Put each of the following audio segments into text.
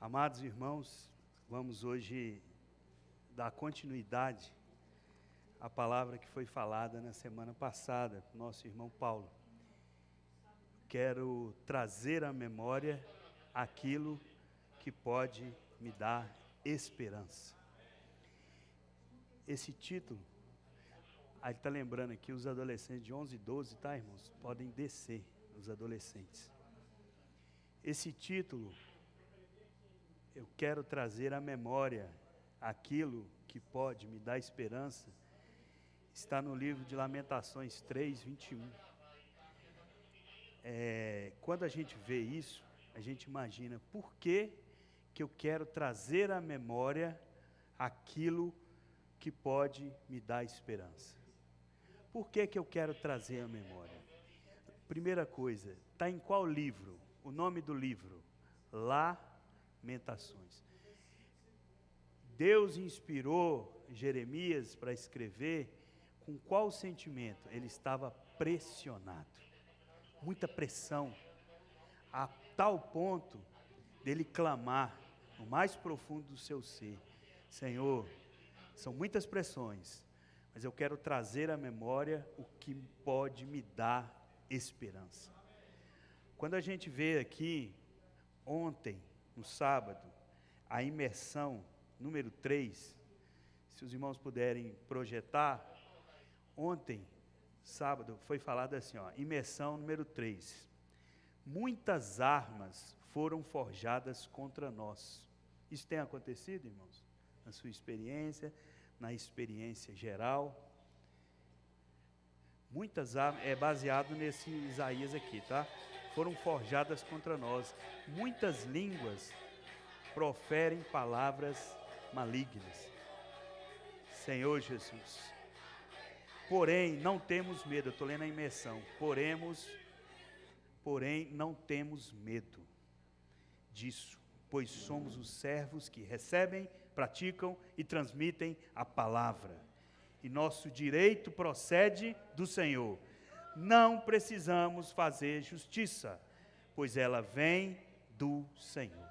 Amados irmãos, vamos hoje dar continuidade à palavra que foi falada na semana passada, nosso irmão Paulo. Quero trazer à memória aquilo que pode me dar esperança. Esse título, aí está lembrando aqui, os adolescentes de 11 e 12, tá, irmãos? Podem descer, os adolescentes. Esse título, eu quero trazer à memória aquilo que pode me dar esperança, está no livro de Lamentações 3, 21. Quando a gente vê isso, a gente imagina, por que eu quero trazer à memória aquilo que pode me dar esperança? Por que eu quero trazer à memória? Primeira coisa, está em qual livro? O nome do livro? Lamentações. Deus inspirou Jeremias para escrever com qual sentimento? Ele estava pressionado, muita pressão, a tal ponto dele clamar no mais profundo do seu ser: Senhor, são muitas pressões, mas eu quero trazer à memória o que pode me dar esperança. Quando a gente vê aqui, ontem, no sábado, a imersão número 3, se os irmãos puderem projetar, ontem, sábado, foi falado assim, imersão número 3. Muitas armas foram forjadas contra nós. Isso tem acontecido, irmãos? Na sua experiência, na experiência geral? Muitas armas, é baseado nesse Isaías aqui, tá? Foram forjadas contra nós. Muitas línguas proferem palavras malignas. Senhor Jesus. Porém, não temos medo. Eu estou lendo a imersão. Porém, não temos medo disso, pois somos os servos que recebem, praticam e transmitem a palavra. E nosso direito procede do Senhor. Não precisamos fazer justiça, pois ela vem do Senhor.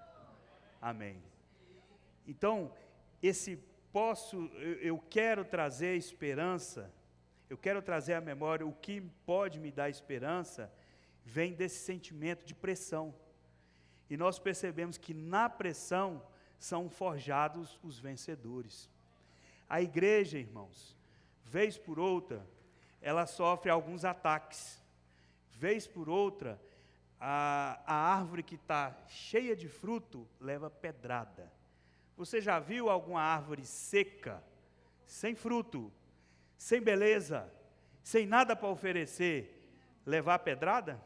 Amém. Então, eu quero trazer esperança, eu quero trazer à memória o que pode me dar esperança, vem desse sentimento de pressão. E nós percebemos que na pressão são forjados os vencedores. A igreja, irmãos, vez por outra, ela sofre alguns ataques. Vez por outra, a árvore que está cheia de fruto leva pedrada. Você já viu alguma árvore seca, sem fruto, sem beleza, sem nada para oferecer, levar pedrada?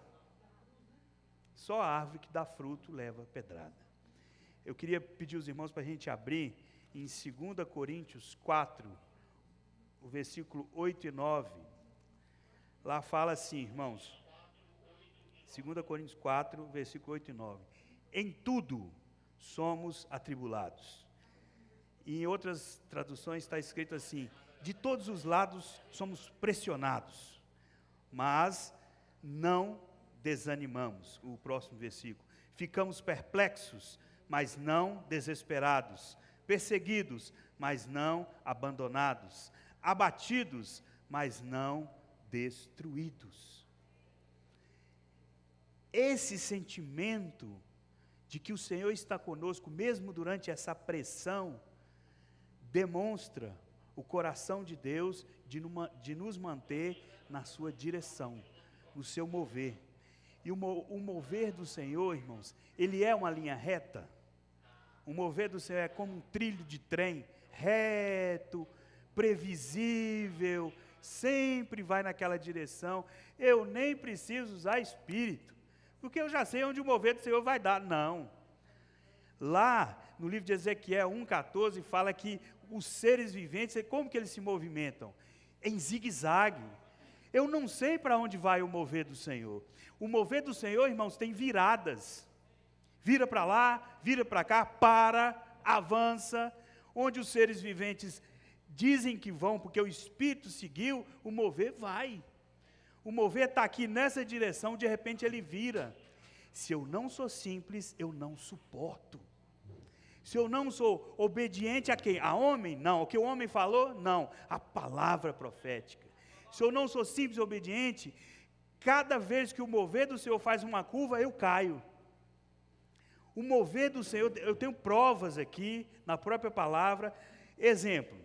Só a árvore que dá fruto leva pedrada. Eu queria pedir aos irmãos para a gente abrir em 2 Coríntios 4, o versículo 8 e 9. Lá fala assim, irmãos, 2 Coríntios 4, versículo 8 e 9. Em tudo somos atribulados. E em outras traduções está escrito assim: de todos os lados somos pressionados, mas não desanimamos. O próximo versículo. Ficamos perplexos, mas não desesperados. Perseguidos, mas não abandonados. Abatidos, mas não destruídos. Esse sentimento de que o Senhor está conosco, mesmo durante essa pressão, demonstra o coração de Deus de nos manter na sua direção, no seu mover. E o mover do Senhor, irmãos, ele é uma linha reta. O mover do Senhor é como um trilho de trem, reto, previsível, sempre vai naquela direção. Eu nem preciso usar espírito, porque eu já sei onde o mover do Senhor vai dar. Não. Lá, no livro de Ezequiel 1,14, fala que os seres viventes, como que eles se movimentam? Em zigue-zague. Eu não sei para onde vai o mover do Senhor. O mover do Senhor, irmãos, tem viradas. Vira para lá, vira para cá, para, avança. Onde os seres viventes dizem que vão, porque o Espírito seguiu, o mover vai. O mover está aqui nessa direção, de repente ele vira. Se eu não sou simples, eu não suporto. Se eu não sou obediente a quem? A homem? Não. O que o homem falou? Não. A palavra profética. Se eu não sou simples e obediente, cada vez que o mover do Senhor faz uma curva, eu caio. O mover do Senhor, eu tenho provas aqui, na própria palavra. Exemplo,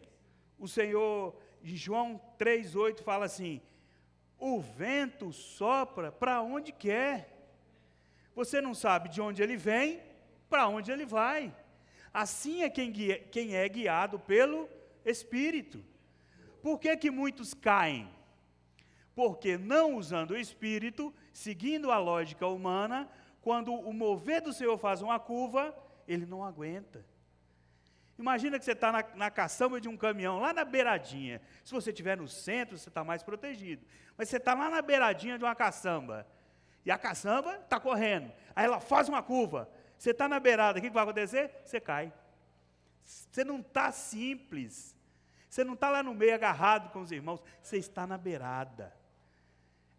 o Senhor, em João 3,8, fala assim, o vento sopra para onde quer. Você não sabe de onde ele vem, para onde ele vai. Assim é quem é guiado pelo Espírito. Por que muitos caem? Porque não usando o Espírito, seguindo a lógica humana, quando o mover do Senhor faz uma curva, ele não aguenta. Imagina que você está na caçamba de um caminhão, lá na beiradinha. Se você estiver no centro, você está mais protegido. Mas você está lá na beiradinha de uma caçamba, e a caçamba está correndo. Aí ela faz uma curva. Você está na beirada, o que vai acontecer? Você cai. Você não está simples. Você não está lá no meio agarrado com os irmãos. Você está na beirada.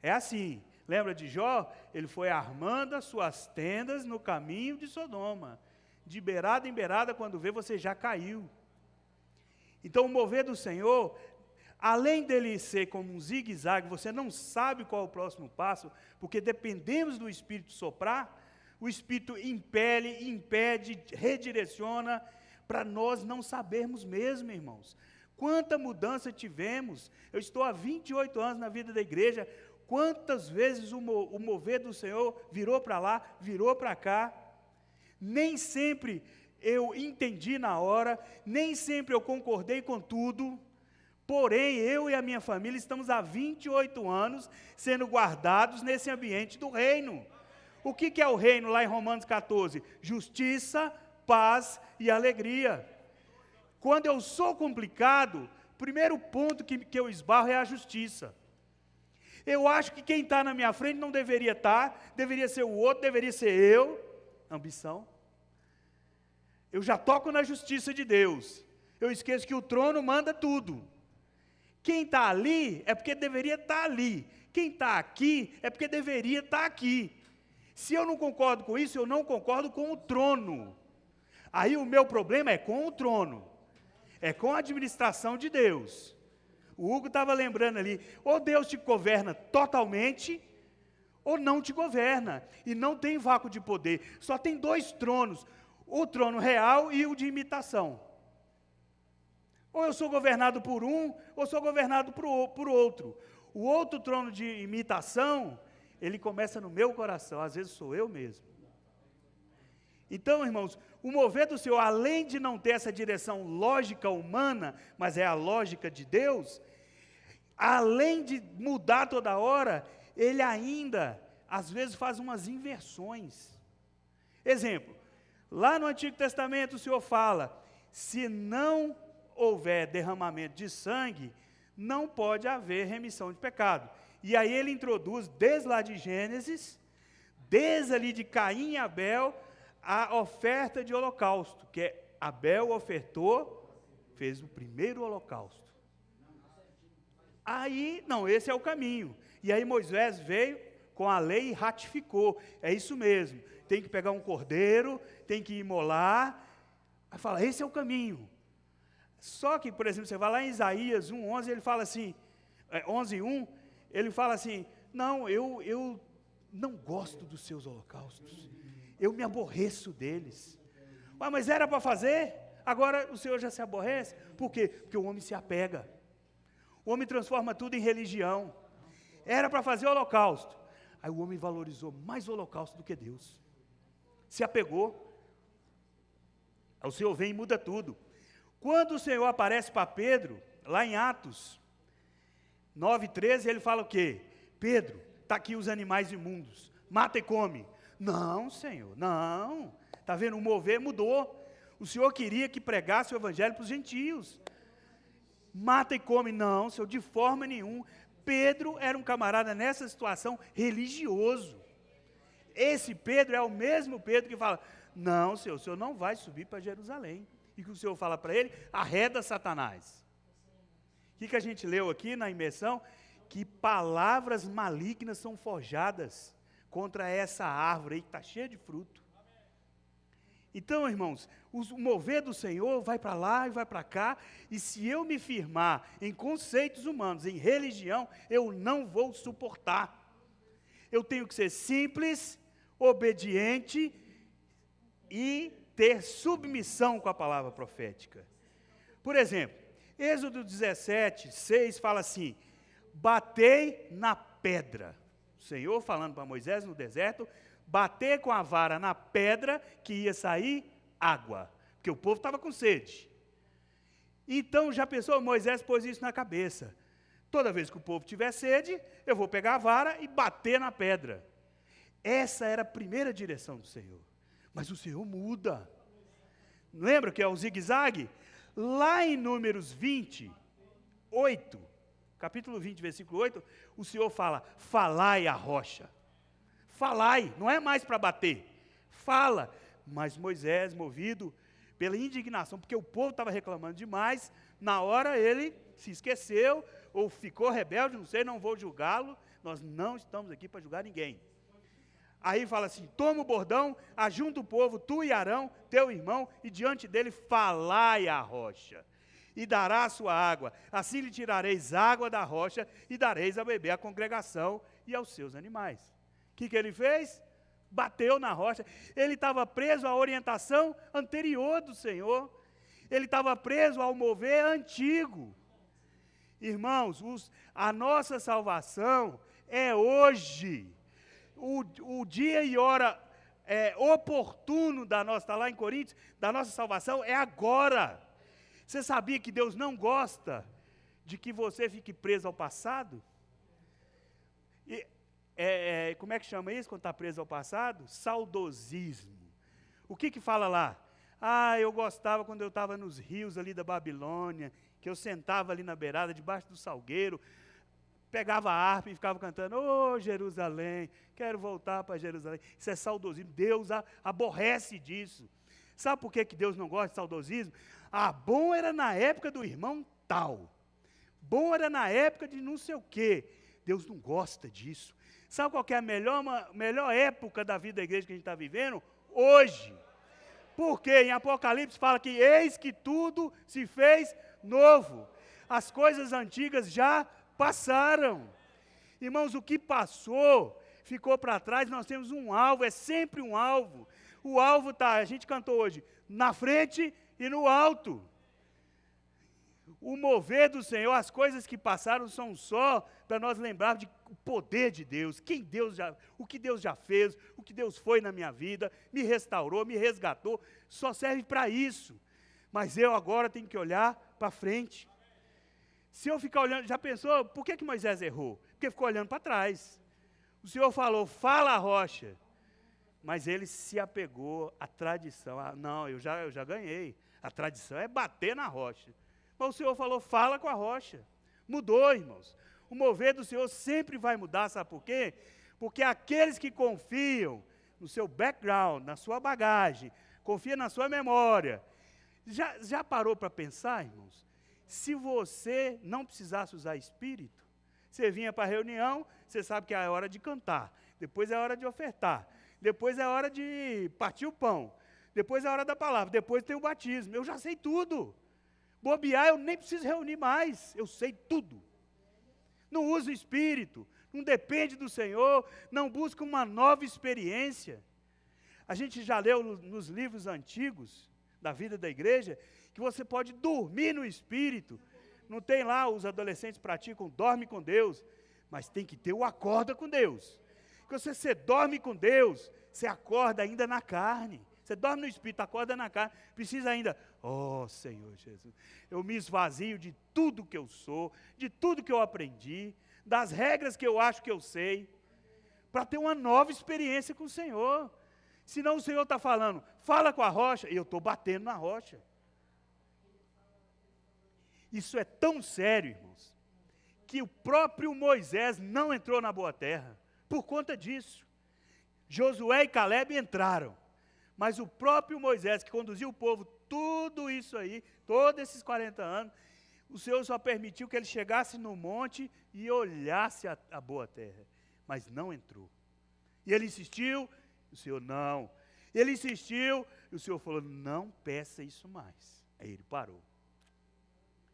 É assim. Lembra de Jó? Ele foi armando as suas tendas no caminho de Sodoma. De beirada em beirada, quando vê, você já caiu. Então, o mover do Senhor, além dele ser como um zigue-zague, você não sabe qual é o próximo passo, porque dependemos do Espírito soprar, o Espírito impele, impede, redireciona, para nós não sabermos mesmo, irmãos. Quanta mudança tivemos. Eu estou há 28 anos na vida da igreja, quantas vezes o mover do Senhor virou para lá, virou para cá. Nem sempre eu entendi na hora, nem sempre eu concordei com tudo, porém eu e a minha família estamos há 28 anos sendo guardados nesse ambiente do reino. O que é o reino lá em Romanos 14? Justiça, paz e alegria. Quando eu sou complicado, o primeiro ponto que eu esbarro é a justiça. Eu acho que quem está na minha frente não deveria estar, deveria ser o outro, deveria ser eu. Ambição. Eu já toco na justiça de Deus. Eu esqueço que o trono manda tudo. Quem está ali é porque deveria estar ali. Quem está aqui é porque deveria estar aqui. Se eu não concordo com isso, eu não concordo com o trono. Aí o meu problema é com o trono. É com a administração de Deus. O Hugo estava lembrando ali, ou Deus te governa totalmente, ou não te governa. E não tem vácuo de poder. Só tem dois tronos, o trono real e o de imitação. Ou eu sou governado por um, ou sou governado por outro. O outro trono de imitação, ele começa no meu coração, às vezes sou eu mesmo. Então, irmãos, o mover do Senhor, além de não ter essa direção lógica humana, mas é a lógica de Deus, além de mudar toda hora, ele ainda, às vezes, faz umas inversões. Exemplo, lá no Antigo Testamento o Senhor fala, se não houver derramamento de sangue, não pode haver remissão de pecado. E aí ele introduz, desde lá de Gênesis, desde ali de Caim e Abel, a oferta de holocausto, que é Abel ofertou, fez o primeiro holocausto. Aí, não, esse é o caminho. E aí Moisés veio com a lei e ratificou. É isso mesmo, tem que pegar um cordeiro, tem que imolar. Aí fala, esse é o caminho. Só que, por exemplo, você vai lá em Isaías 1:11, ele fala assim, 11:1, ele fala assim, não, eu não gosto dos seus holocaustos, eu me aborreço deles. Ué, mas era para fazer? Agora o Senhor já se aborrece? Por quê? Porque o homem se apega. O homem transforma tudo em religião. Era para fazer holocausto. Aí o homem valorizou mais o holocausto do que Deus. Se apegou. Aí o Senhor vem e muda tudo. Quando o Senhor aparece para Pedro, lá em Atos 9:13, ele fala o quê? Pedro, está aqui os animais imundos, mata e come. Não, Senhor, não. Está vendo, o mover mudou. O Senhor queria que pregasse o evangelho para os gentios. Mata e come, não, Senhor, de forma nenhuma. Pedro era um camarada nessa situação religioso. Esse Pedro é o mesmo Pedro que fala, não, Senhor, o Senhor não vai subir para Jerusalém. E que o Senhor fala para ele, arreda Satanás. O que a gente leu aqui na imersão? Que palavras malignas são forjadas contra essa árvore aí que está cheia de fruto. Então, irmãos, o mover do Senhor vai para lá e vai para cá, e se eu me firmar em conceitos humanos, em religião, eu não vou suportar. Eu tenho que ser simples, obediente e ter submissão com a palavra profética. Por exemplo, Êxodo 17, 6 fala assim: batei na pedra. O Senhor falando para Moisés no deserto, bater com a vara na pedra que ia sair água, porque o povo estava com sede. Então, já pensou, Moisés pôs isso na cabeça. Toda vez que o povo tiver sede, eu vou pegar a vara e bater na pedra. Essa era a primeira direção do Senhor. Mas o Senhor muda. Lembra que é o zigue-zague? Lá em Números 28, capítulo 20, versículo 8, o Senhor fala: falai a rocha. Falai, não é mais para bater. Fala. Mas Moisés, movido pela indignação, porque o povo estava reclamando demais, na hora ele se esqueceu, ou ficou rebelde, não sei, não vou julgá-lo, nós não estamos aqui para julgar ninguém. Aí fala assim: toma o bordão, ajunta o povo, tu e Arão, teu irmão, e diante dele falai a rocha, e dará a sua água, assim lhe tirareis água da rocha, e dareis a beber à congregação e aos seus animais. O que ele fez? Bateu na rocha. Ele estava preso à orientação anterior do Senhor, ele estava preso ao mover antigo. Irmãos, a nossa salvação é hoje. O dia e hora oportuno da nossa, está lá em Coríntios, da nossa salvação é agora. Você sabia que Deus não gosta de que você fique preso ao passado? Como é que chama isso quando está preso ao passado? Saudosismo. O que fala lá? Eu gostava quando eu estava nos rios ali da Babilônia, que eu sentava ali na beirada, debaixo do salgueiro, pegava a harpa e ficava cantando: ô Jerusalém, quero voltar para Jerusalém. Isso é saudosismo. Deus aborrece disso. Sabe por que Deus não gosta de saudosismo? Bom era na época do irmão tal. Bom era na época de não sei o quê. Deus não gosta disso. Sabe qual que é a melhor época da vida da igreja que a gente está vivendo? Hoje. Porque em Apocalipse fala que eis que tudo se fez novo. As coisas antigas já passaram. Irmãos, o que passou, ficou para trás, nós temos um alvo, é sempre um alvo. O alvo está, a gente cantou hoje, na frente e no alto. O mover do Senhor, as coisas que passaram são só para nós lembrarmos do poder de Deus, o que Deus já fez, o que Deus foi na minha vida, me restaurou, me resgatou, só serve para isso. Mas eu agora tenho que olhar para frente. Se eu ficar olhando, já pensou, por que Moisés errou? Porque ficou olhando para trás. O Senhor falou: fala a rocha. Mas ele se apegou à tradição. Não, eu já ganhei. A tradição é bater na rocha. Mas o Senhor falou: fala com a rocha. Mudou, irmãos. O mover do Senhor sempre vai mudar, sabe por quê? Porque aqueles que confiam no seu background, na sua bagagem, confiam na sua memória. Já parou para pensar, irmãos? Se você não precisasse usar espírito, você vinha para a reunião, você sabe que é a hora de cantar, depois é a hora de ofertar, depois é a hora de partir o pão, depois é a hora da palavra, depois tem o batismo. Eu já sei tudo. Bobear, eu nem preciso reunir mais, eu sei tudo. Não usa o espírito, não depende do Senhor, não busca uma nova experiência. A gente já leu nos livros antigos da vida da igreja, que você pode dormir no espírito. Não tem lá, os adolescentes praticam, dorme com Deus, mas tem que ter o acorda com Deus. Porque você dorme com Deus, você acorda ainda na carne. Você dorme no espírito, acorda na carne, precisa ainda: ó Senhor Jesus, eu me esvazio de tudo que eu sou, de tudo que eu aprendi, das regras que eu acho que eu sei, para ter uma nova experiência com o Senhor. Senão o Senhor está falando: fala com a rocha, e eu estou batendo na rocha. Isso é tão sério, irmãos, que o próprio Moisés não entrou na boa terra, por conta disso. Josué e Caleb entraram, mas o próprio Moisés, que conduziu o povo, tudo isso aí, todos esses 40 anos, o Senhor só permitiu que ele chegasse no monte e olhasse a boa terra, mas não entrou. E ele insistiu, o Senhor: não, Ele insistiu, e o Senhor falou, não peça isso mais. Aí ele parou.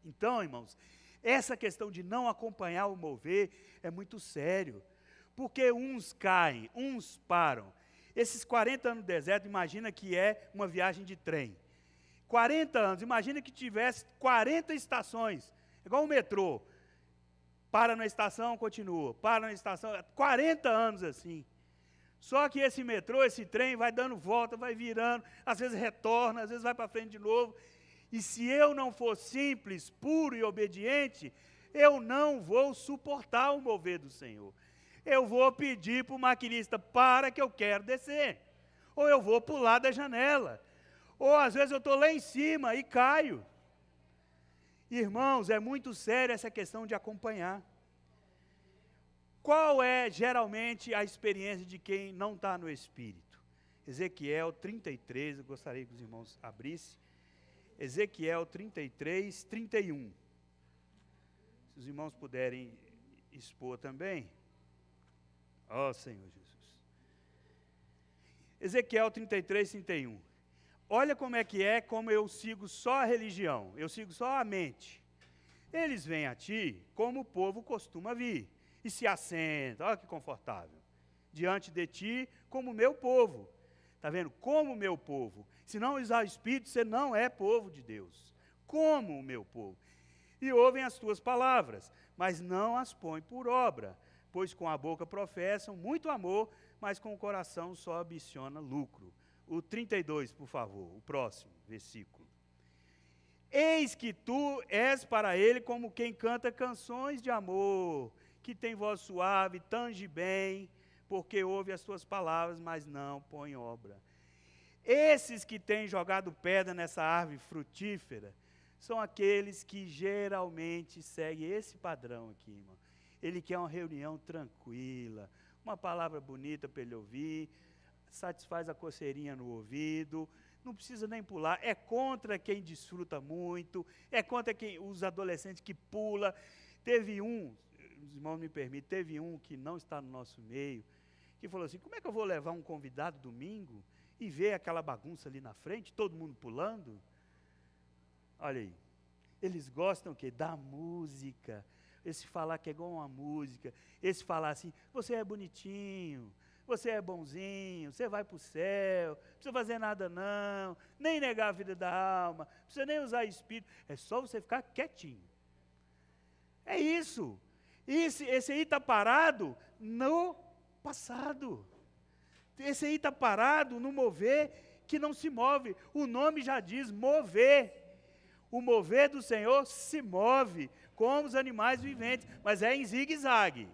Então, irmãos, essa questão de não acompanhar o mover é muito sério, porque uns caem, uns param. Esses 40 anos no deserto, imagina que é uma viagem de trem. 40 anos, imagina que tivesse 40 estações, igual o metrô. Para na estação, continua, para na estação, 40 anos assim. Só que esse metrô, esse trem vai dando volta, vai virando, às vezes retorna, às vezes vai para frente de novo. E se eu não for simples, puro e obediente, eu não vou suportar o mover do Senhor. Eu vou pedir para o maquinista, para que eu quero descer. Ou eu vou pular da janela. Ou às vezes eu estou lá em cima e caio. Irmãos, é muito séria essa questão de acompanhar. Qual é geralmente a experiência de quem não está no Espírito? Ezequiel 33, eu gostaria que os irmãos abrissem. Ezequiel 33, 31. Se os irmãos puderem expor também. Ó Senhor Jesus. Ezequiel 33, 31. Olha como eu sigo só a religião, eu sigo só a mente. Eles vêm a ti como o povo costuma vir, e se assentam, olha que confortável, diante de ti como meu povo. Está vendo? Como o meu povo. Se não usar o Espírito, você não é povo de Deus. Como o meu povo. E ouvem as tuas palavras, mas não as põem por obra, pois com a boca professam muito amor, mas com o coração só ambiciona lucro. O 32, por favor, o próximo versículo. Eis que tu és para ele como quem canta canções de amor, que tem voz suave, tange bem, porque ouve as tuas palavras, mas não põe obra. Esses que têm jogado pedra nessa árvore frutífera, são aqueles que geralmente seguem esse padrão aqui, irmão. Ele quer uma reunião tranquila, uma palavra bonita para ele ouvir, satisfaz a coceirinha no ouvido, não precisa nem pular, é contra quem desfruta muito, é contra os adolescentes que pula. Teve um, os irmãos me permitem, teve um que não está no nosso meio, que falou assim, como é que eu vou levar um convidado domingo e ver aquela bagunça ali na frente, todo mundo pulando? Olha aí, eles gostam o quê? Da música, esse falar que é igual uma música, esse falar assim, você é bonitinho, você é bonzinho, você vai para o céu, não precisa fazer nada não, nem negar a vida da alma, não precisa nem usar espírito, é só você ficar quietinho. É isso. Esse aí está parado no passado. Esse aí está parado no mover que não se move. O nome já diz mover. O mover do Senhor se move, como os animais viventes, mas é em zigue-zague.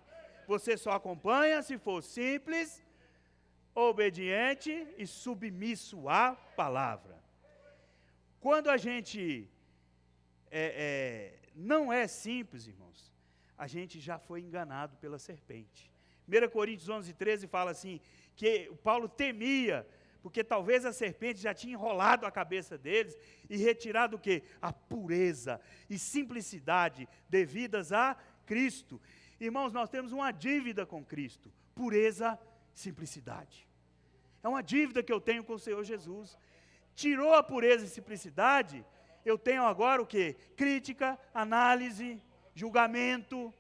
Você só acompanha se for simples, obediente e submisso à palavra. Quando a gente não é simples, irmãos, a gente já foi enganado pela serpente. 1 Coríntios 11, 13 fala assim, que o Paulo temia, porque talvez a serpente já tinha enrolado a cabeça deles e retirado o quê? A pureza e simplicidade devidas a Cristo. Irmãos, nós temos uma dívida com Cristo, pureza, simplicidade. É uma dívida que eu tenho com o Senhor Jesus. Tirou a pureza e simplicidade, eu tenho agora o quê? Crítica, análise, julgamento.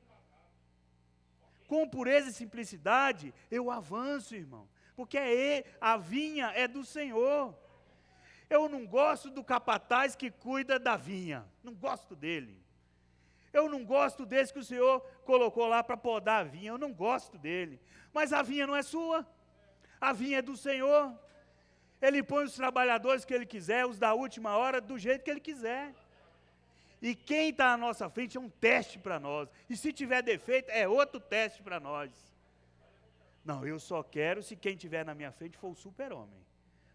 Com pureza e simplicidade, eu avanço, irmão, porque a vinha é do Senhor. Eu não gosto do capataz que cuida da vinha, não gosto dele. Eu não gosto desse que o Senhor colocou lá para podar a vinha, eu não gosto dele. Mas a vinha não é sua, a vinha é do Senhor. Ele põe os trabalhadores que Ele quiser, os da última hora, do jeito que Ele quiser. E quem está à nossa frente é um teste para nós. E se tiver defeito, é outro teste para nós. Não, eu só quero se quem estiver na minha frente for o super-homem.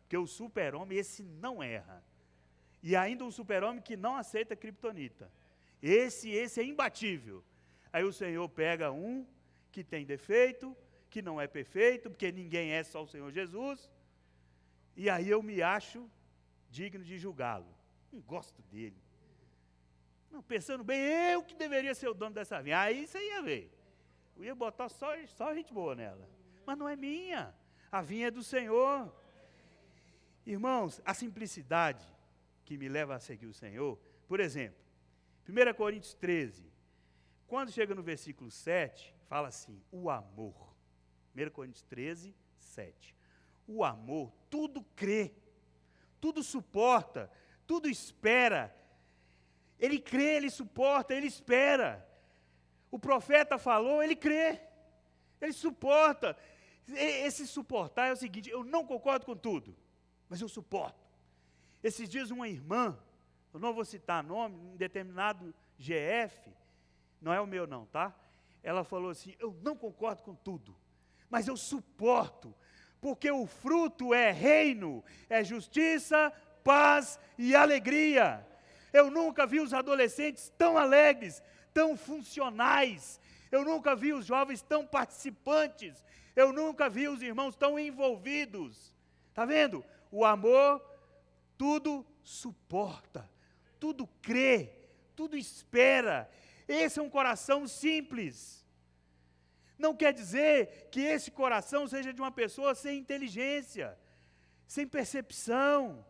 Porque o super-homem, esse não erra. E ainda um super-homem que não aceita criptonita. Esse é imbatível. Aí o Senhor pega um que tem defeito, que não é perfeito, porque ninguém é, só o Senhor Jesus, e aí eu me acho digno de julgá-lo. Não gosto dele. Não, pensando bem, eu que deveria ser o dono dessa vinha. Aí você ia ver. Eu ia botar só gente boa nela. Mas não é minha. A vinha é do Senhor. Irmãos, a simplicidade que me leva a seguir o Senhor, por exemplo, 1 Coríntios 13, quando chega no versículo 7, fala assim, o amor. 1 Coríntios 13, 7. O amor, tudo crê, tudo suporta, tudo espera. Ele crê, ele suporta, ele espera. O profeta falou, ele crê, ele suporta. Esse suportar é o seguinte, eu não concordo com tudo, mas eu suporto. Esses dias uma irmã, eu não vou citar nome, um determinado GF, não é o meu não, tá? Ela falou assim, eu não concordo com tudo, mas eu suporto, porque o fruto é reino, é justiça, paz e alegria. Eu nunca vi os adolescentes tão alegres, tão funcionais. Eu nunca vi os jovens tão participantes. Eu nunca vi os irmãos tão envolvidos. Está vendo? O amor tudo suporta, tudo crê, tudo espera. Esse é um coração simples. Não quer dizer que esse coração seja de uma pessoa sem inteligência, sem percepção,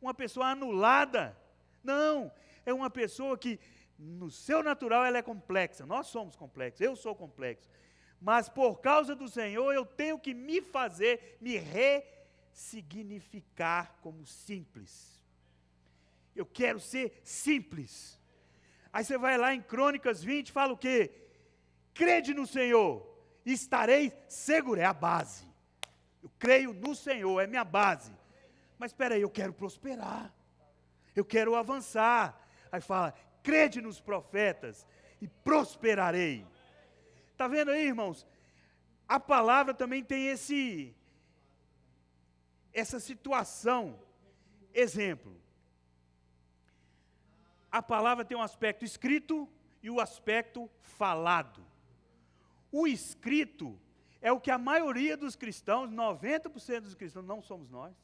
uma pessoa anulada. Não, é uma pessoa que no seu natural ela é complexa. Nós somos complexos, eu sou complexo. Mas por causa do Senhor eu tenho que me ressignificar como simples. Eu quero ser simples. Aí você vai lá em Crônicas 20, fala o quê? Crede no Senhor, estarei seguro, é a base. Eu creio no Senhor, é minha base. Mas espera aí, eu quero prosperar. Eu quero avançar. Aí fala, crede nos profetas e prosperarei. Está vendo aí, irmãos? A palavra também tem essa situação. Exemplo. A palavra tem um aspecto escrito e o aspecto falado. O escrito é o que a maioria dos cristãos, 90% dos cristãos, não somos nós,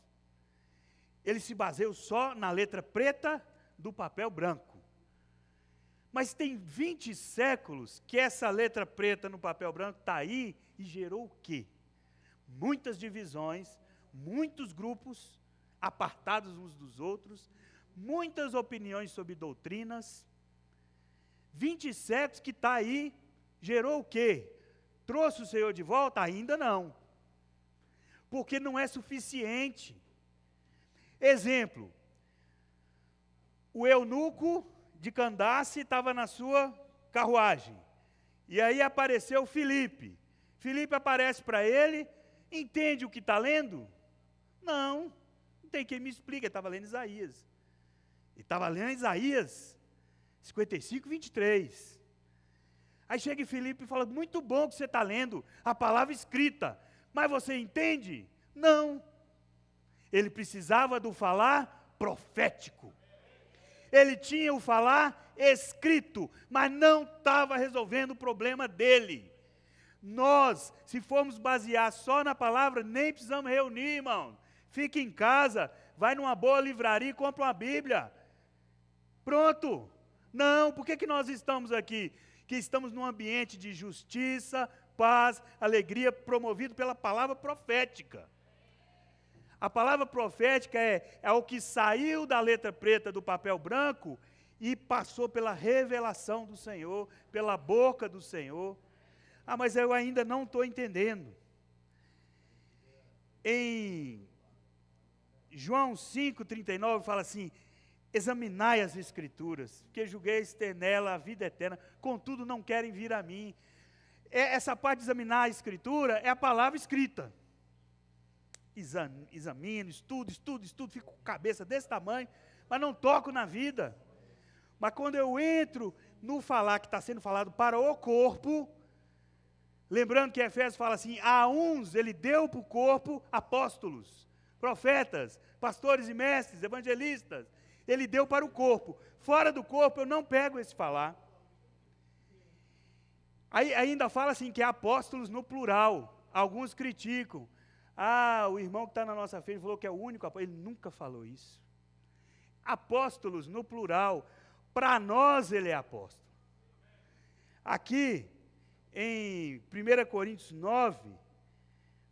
eles se baseiam só na letra preta do papel branco. Mas tem 20 séculos que essa letra preta no papel branco está aí e gerou o quê? Muitas divisões, muitos grupos apartados uns dos outros, muitas opiniões sobre doutrinas. 20 séculos que está aí, gerou o quê? Trouxe o Senhor de volta? Ainda não. Porque não é suficiente. Exemplo, o eunuco de Candace estava na sua carruagem, e aí apareceu Filipe. Filipe aparece para ele, entende o que está lendo? Não tem quem me explique, ele estava lendo Isaías. Ele estava lendo Isaías 55, 23. Aí chega Filipe e fala, muito bom que você está lendo a palavra escrita, mas você entende? Não. Ele precisava do falar profético. Ele tinha o falar escrito, mas não estava resolvendo o problema dele. Nós, se formos basear só na palavra, nem precisamos reunir, irmão. Fica em casa, vai numa boa livraria e compra uma Bíblia. Pronto. Não, por que nós estamos aqui? Que estamos num ambiente de justiça, paz, alegria, promovido pela palavra profética. A palavra profética é o que saiu da letra preta do papel branco e passou pela revelação do Senhor, pela boca do Senhor. Ah, mas eu ainda não estou entendendo. Em João 5,39 fala assim, examinai as Escrituras, porque julgueis ter nela a vida eterna, contudo não querem vir a mim. Essa parte de examinar a Escritura é a palavra escrita. Examino, estudo, fico com a cabeça desse tamanho, mas não toco na vida. Mas quando eu entro no falar que está sendo falado para o corpo, lembrando que Efésios fala assim, a uns ele deu para o corpo apóstolos, profetas, pastores e mestres, evangelistas, ele deu para o corpo. Fora do corpo eu não pego esse falar. Aí ainda fala assim que é apóstolos no plural, alguns criticam. Ah, o irmão que está na nossa frente falou que é o único apóstolo. Ele nunca falou isso. Apóstolos no plural, para nós ele é apóstolo. Aqui, em 1 Coríntios 9,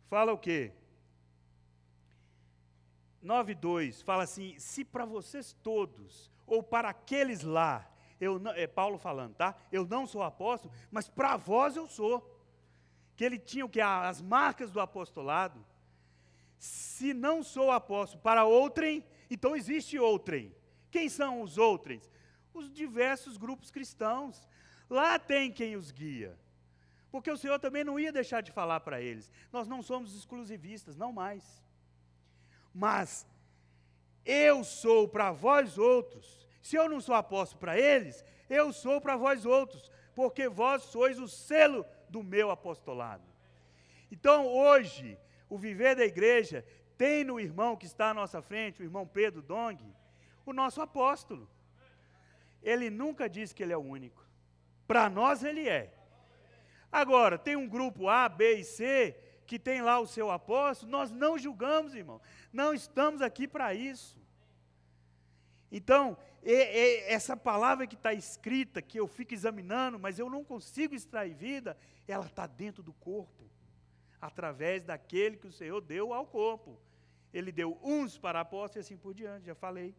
fala o quê? 9:2 fala assim: se para vocês todos, ou para aqueles lá, Paulo falando, tá? Eu não sou apóstolo, mas para vós eu sou. Que ele tinha o que? As marcas do apostolado. Se não sou apóstolo para outrem, então existe outrem. Quem são os outrens? Os diversos grupos cristãos. Lá tem quem os guia. Porque o Senhor também não ia deixar de falar para eles. Nós não somos exclusivistas, não mais. Mas eu sou para vós outros. Se eu não sou apóstolo para eles, eu sou para vós outros, porque vós sois o selo do meu apostolado. Então, hoje, o viver da igreja tem no irmão que está à nossa frente, o irmão Pedro Dong, o nosso apóstolo. Ele nunca disse que ele é o único. Para nós ele é. Agora, tem um grupo A, B e C, que tem lá o seu apóstolo, nós não julgamos, irmão. Não estamos aqui para isso. Então, essa palavra que está escrita, que eu fico examinando, mas eu não consigo extrair vida, ela está dentro do corpo, através daquele que o Senhor deu ao corpo. Ele deu uns para apóstolos e assim por diante, já falei.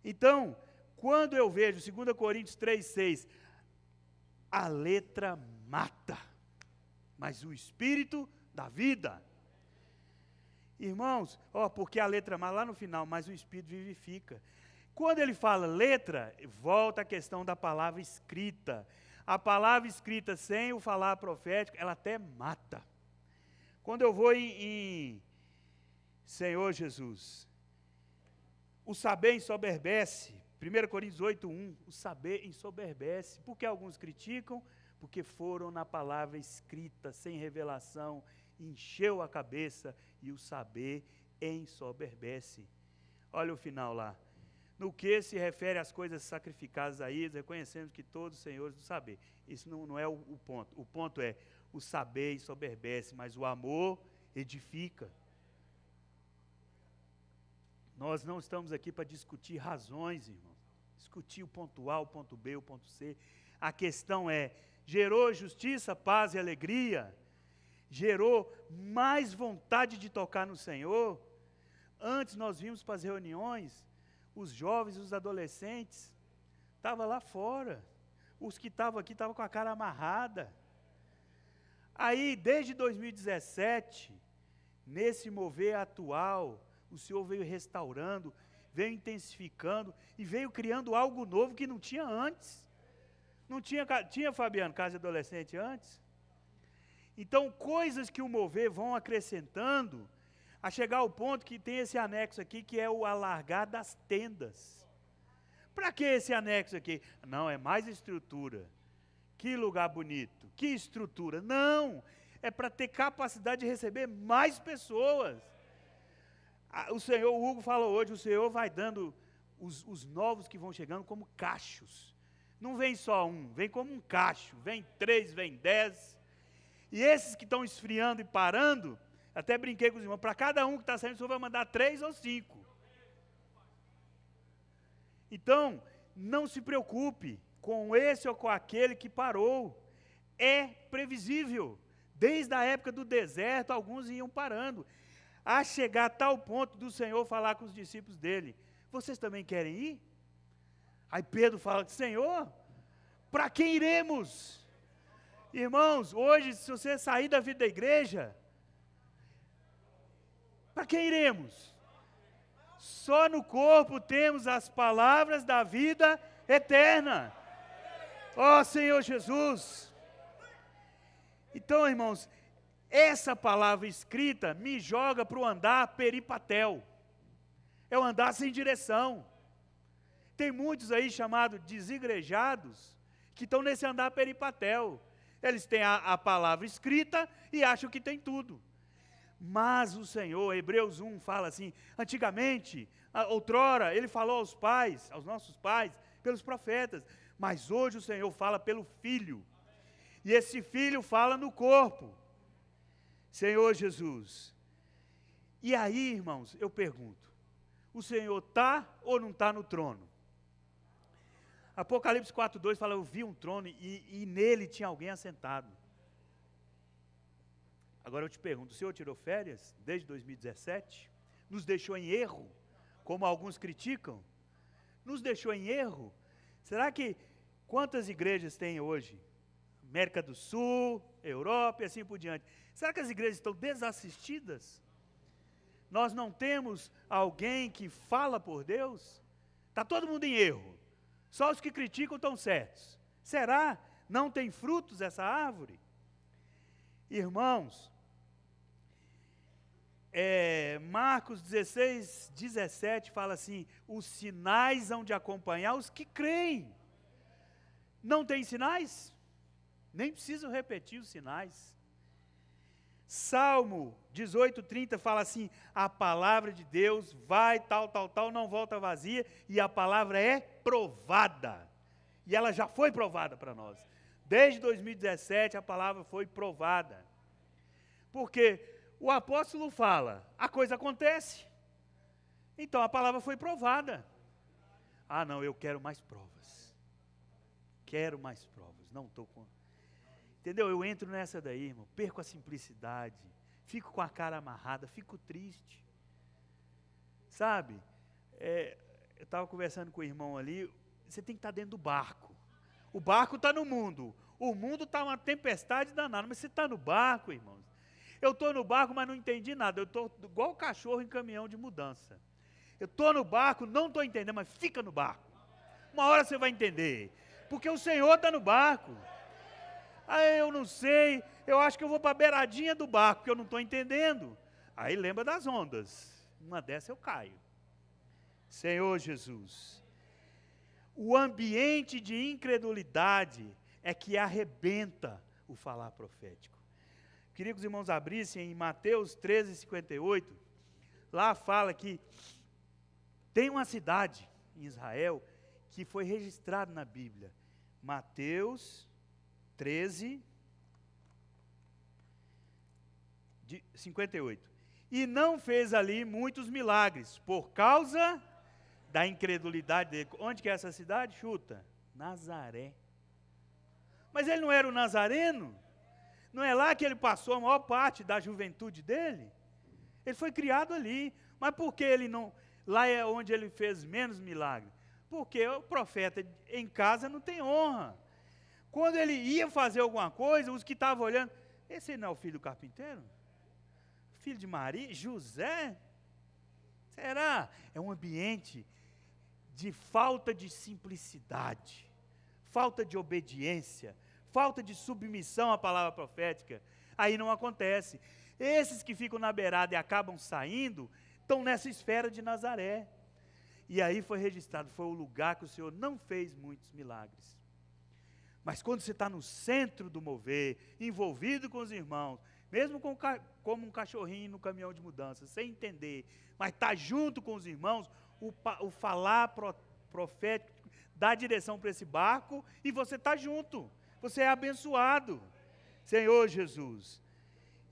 Então, quando eu vejo 2 Coríntios 3,6, a letra mata, mas o Espírito dá vida. Irmãos, porque a letra mata lá no final, mas o Espírito vivifica. Quando ele fala letra, volta a questão da palavra escrita. A palavra escrita sem o falar profético, ela até mata. Quando eu vou em Senhor Jesus, o saber ensoberbece. 1 Coríntios 8:1, o saber ensoberbece. Por que alguns criticam? Porque foram na palavra escrita, sem revelação, encheu a cabeça e o saber ensoberbece. Olha o final lá. No que se refere às coisas sacrificadas a ídolos, reconhecemos que todos os senhores do saber. Isso não é o ponto. O ponto é, o saber ensoberbece, mas o amor edifica. Nós não estamos aqui para discutir razões, irmão. Discutir o ponto A, o ponto B, o ponto C. A questão é, gerou justiça, paz e alegria? Gerou mais vontade de tocar no Senhor? Antes nós vimos para as reuniões, os jovens, os adolescentes, estavam lá fora. Os que estavam aqui estavam com a cara amarrada. Aí, desde 2017, nesse mover atual, o Senhor veio restaurando, veio intensificando e veio criando algo novo que não tinha antes. Não tinha, Fabiano, casa de adolescente antes? Então, coisas que o mover vão acrescentando, a chegar ao ponto que tem esse anexo aqui, que é o alargar das tendas. Para que esse anexo aqui? Não, é mais estrutura. Que lugar bonito, que estrutura. Não, é para ter capacidade de receber mais pessoas. O Hugo falou hoje, o Senhor vai dando os novos que vão chegando como cachos. Não vem só um, vem como um cacho. Vem 3, vem 10. E esses que estão esfriando e parando, até brinquei com os irmãos, para cada um que está saindo, o Senhor vai mandar 3 ou 5. Então, não se preocupe com esse ou com aquele que parou. É previsível. Desde a época do deserto, alguns iam parando. A chegar a tal ponto do Senhor falar com os discípulos dele, vocês também querem ir? Aí Pedro fala, Senhor, para quem iremos? Irmãos, hoje, se você sair da vida da igreja, para quem iremos? Só no corpo temos as palavras da vida eterna. Ó Senhor Jesus. Então, irmãos, essa palavra escrita me joga para o andar peripatel. É o andar sem direção. Tem muitos aí chamados desigrejados, que estão nesse andar peripatel. Eles têm a palavra escrita e acham que tem tudo. Mas o Senhor, Hebreus 1 fala assim, antigamente, outrora, Ele falou aos pais, aos nossos pais, pelos profetas, mas hoje o Senhor fala pelo Filho. E esse Filho fala no corpo. Senhor Jesus. E aí, irmãos, eu pergunto, o Senhor está ou não está no trono? Apocalipse 4:2 fala, eu vi um trono e nele tinha alguém assentado. Agora eu te pergunto, o Senhor tirou férias desde 2017? Nos deixou em erro, como alguns criticam? Nos deixou em erro? Será que quantas igrejas tem hoje? América do Sul, Europa e assim por diante. Será que as igrejas estão desassistidas? Nós não temos alguém que fala por Deus? Está todo mundo em erro. Só os que criticam estão certos. Será? Não tem frutos essa árvore? Irmãos, Marcos 16, 17 fala assim: os sinais hão de acompanhar os que creem. Não tem sinais? Nem preciso repetir os sinais. Salmo 18:30 fala assim: a palavra de Deus vai tal, não volta vazia, e a palavra é provada. E ela já foi provada para nós. Desde 2017 a palavra foi provada. Porque o apóstolo fala, a coisa acontece. Então a palavra foi provada. Ah, não, eu quero mais provas. Quero mais provas. Não estou com... Entendeu? Eu entro nessa daí, irmão. Perco a simplicidade. Fico com a cara amarrada. Fico triste. Sabe? Eu estava conversando com o irmão ali. Você tem que estar dentro do barco. O barco está no mundo. O mundo está uma tempestade danada. Mas você está no barco, irmãos. Eu estou no barco, mas não entendi nada. Eu estou igual o cachorro em caminhão de mudança. Eu estou no barco, não estou entendendo, mas fica no barco. Uma hora você vai entender. Porque o Senhor está no barco. Aí eu não sei, eu acho que eu vou para a beiradinha do barco, porque eu não estou entendendo. Aí lembra das ondas. Uma dessas eu caio. Senhor Jesus. O ambiente de incredulidade é que arrebenta o falar profético. Queria que os irmãos abrissem em Mateus 13:58. Lá fala que tem uma cidade em Israel que foi registrada na Bíblia. Mateus 13:58. E não fez ali muitos milagres, por causa da incredulidade dele. Onde que é essa cidade? Chuta. Nazaré. Mas ele não era o nazareno? Não é lá que ele passou a maior parte da juventude dele? Ele foi criado ali. Mas por que ele não... Lá é onde ele fez menos milagres. Porque o profeta em casa não tem honra. Quando ele ia fazer alguma coisa, os que estavam olhando, esse não é o filho do carpinteiro? Filho de Maria? José? Será? É um ambiente de falta de simplicidade, falta de obediência, falta de submissão à palavra profética. Aí não acontece. Esses que ficam na beirada e acabam saindo, estão nessa esfera de Nazaré. E aí foi registrado, foi o lugar que o Senhor não fez muitos milagres. Mas quando você está no centro do mover, envolvido com os irmãos, mesmo como um cachorrinho no caminhão de mudança, sem entender, mas está junto com os irmãos, o falar profético dá direção para esse barco e você está junto, você é abençoado. Senhor Jesus,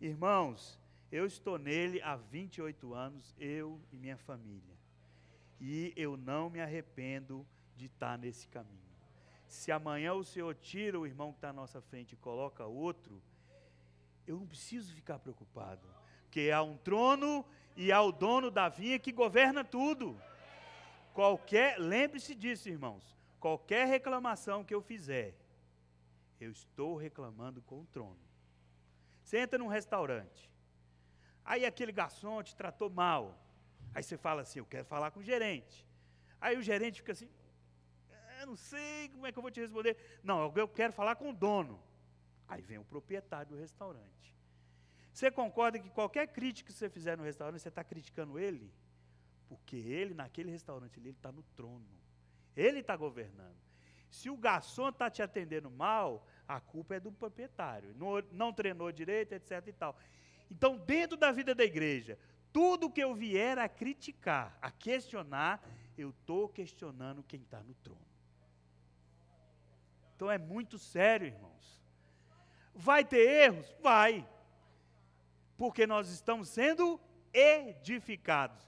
irmãos, eu estou nele há 28 anos, eu e minha família, e eu não me arrependo de estar nesse caminho. Se amanhã o Senhor tira o irmão que está à nossa frente e coloca outro, eu não preciso ficar preocupado, porque há um trono e há o dono da vinha que governa tudo. Lembre-se disso, irmãos, qualquer reclamação que eu fizer, eu estou reclamando com o trono. Você entra num restaurante, aí aquele garçom te tratou mal, aí você fala assim, eu quero falar com o gerente. Aí o gerente fica assim, eu não sei como é que eu vou te responder. Não, eu quero falar com o dono. Aí vem o proprietário do restaurante. Você concorda que qualquer crítica que você fizer no restaurante, você está criticando ele? Porque ele, naquele restaurante, ele está no trono. Ele está governando. Se o garçom está te atendendo mal, a culpa é do proprietário. Não treinou direito, etc. e tal. Então, dentro da vida da igreja, tudo que eu vier a criticar, a questionar, eu estou questionando quem está no trono. Então é muito sério, irmãos. Vai ter erros? Vai. Porque nós estamos sendo edificados.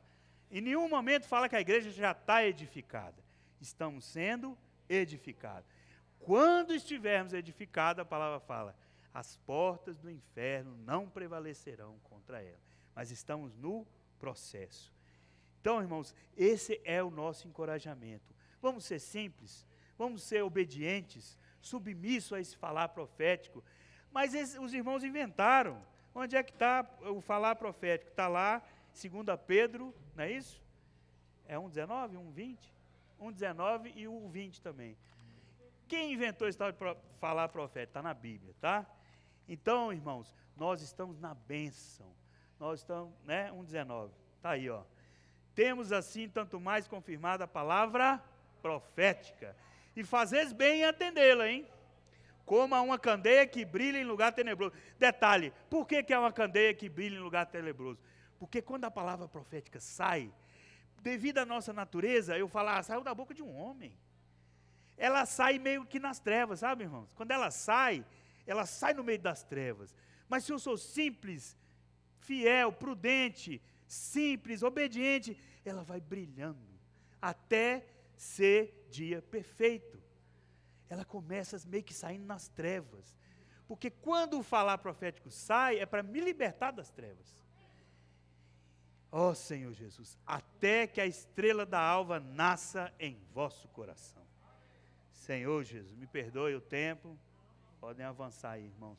Em nenhum momento fala que a igreja já está edificada. Estamos sendo edificados. Quando estivermos edificados, a palavra fala, as portas do inferno não prevalecerão contra ela. Mas estamos no processo. Então, irmãos, esse é o nosso encorajamento. Vamos ser simples, vamos ser obedientes, submissos a esse falar profético. Mas os irmãos inventaram. Onde é que está o falar profético? Está lá, 2 Pedro, não é isso? É 1,19, 1,20? 1,19 e o 20 também. Quem inventou esse tal de falar profético? Está na Bíblia, tá? Então, irmãos, nós estamos na bênção. Nós estamos, né? 1,19. Está aí, ó. Temos assim, tanto mais confirmada a palavra profética. E fazeis bem em atendê-la, hein? Como a uma candeia que brilha em lugar tenebroso. Detalhe, por que é uma candeia que brilha em lugar tenebroso? Porque quando a palavra profética sai, devido à nossa natureza, eu falo, saiu da boca de um homem. Ela sai meio que nas trevas, sabe, irmãos? Quando ela sai no meio das trevas. Mas se eu sou simples, fiel, prudente, simples, obediente, ela vai brilhando até ser dia perfeito. Ela começa meio que saindo nas trevas. Porque quando o falar profético sai, é para me libertar das trevas. Ó Senhor Jesus, até que a estrela da alva nasça em vosso coração. Senhor Jesus, me perdoe o tempo. Podem avançar aí, irmãos.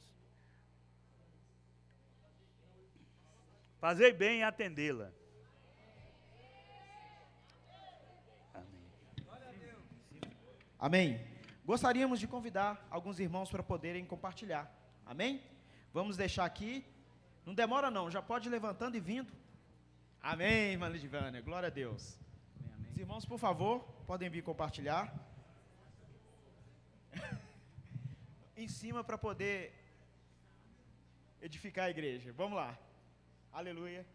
Fazei bem em atendê-la. Amém. Amém. Gostaríamos de convidar alguns irmãos para poderem compartilhar. Amém? Vamos deixar aqui. Não demora não, já pode ir levantando e vindo. Amém, irmã Lidivânia. Glória a Deus. Amém, amém. Os irmãos, por favor, podem vir compartilhar. Em cima para poder edificar a igreja. Vamos lá. Aleluia.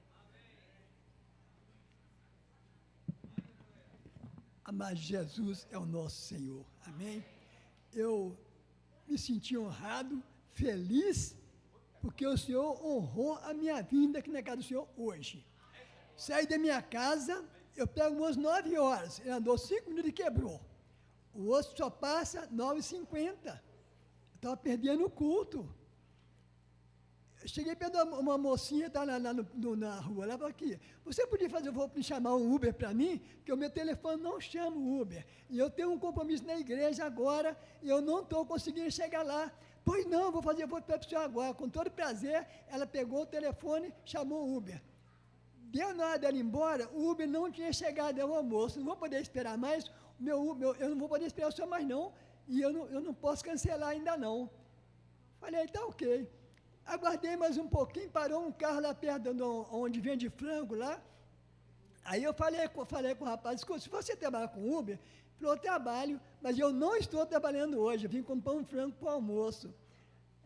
Mas Jesus é o nosso Senhor. Amém? Eu me senti honrado, feliz, porque o Senhor honrou a minha vinda aqui na casa do Senhor hoje. Saí da minha casa, eu pego umas 9 horas, ele andou 5 minutos e quebrou. O outro só passa 9h50. Eu estava perdendo o culto. Eu cheguei perto de uma mocinha, está lá na rua, ela falou aqui, você podia fazer o favor de chamar um Uber para mim? Porque o meu telefone não chama o Uber. E eu tenho um compromisso na igreja agora, e eu não estou conseguindo chegar lá. Pois não, vou fazer, vou para o senhor agora. Com todo prazer, ela pegou o telefone, chamou o Uber. Deu na hora dela ir embora, o Uber não tinha chegado ao almoço, não vou poder esperar mais, eu não vou poder esperar o senhor mais não, e eu não posso cancelar ainda não. Falei, tá ok. Aguardei mais um pouquinho, parou um carro lá perto de onde vende frango lá. Aí eu falei com o rapaz, se você trabalha com Uber, ele falou, eu trabalho, mas eu não estou trabalhando hoje, eu vim comprar um frango para o almoço.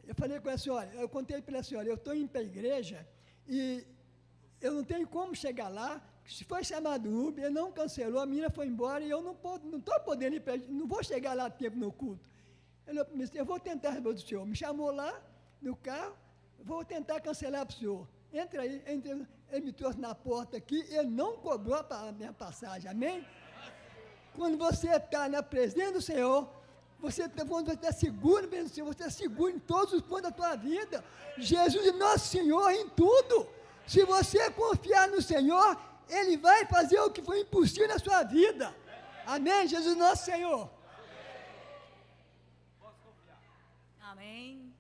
Eu falei com a senhora, eu contei para a senhora, eu estou indo para a igreja e eu não tenho como chegar lá, se foi chamado Uber, ele não cancelou, a menina foi embora e eu não estou podendo ir para não vou chegar lá a tempo no culto. Ele falou, eu vou tentar resolver o senhor. Me chamou lá no carro, vou tentar cancelar para o senhor. Entra aí, ele me trouxe na porta aqui, ele não cobrou a minha passagem, amém? Quando você está na presença do Senhor, você está seguro, bem do Senhor, você está seguro em todos os pontos da tua vida. Jesus é nosso Senhor em tudo. Se você confiar no Senhor, Ele vai fazer o que foi impossível na sua vida. Amém? Jesus é nosso Senhor. Amém.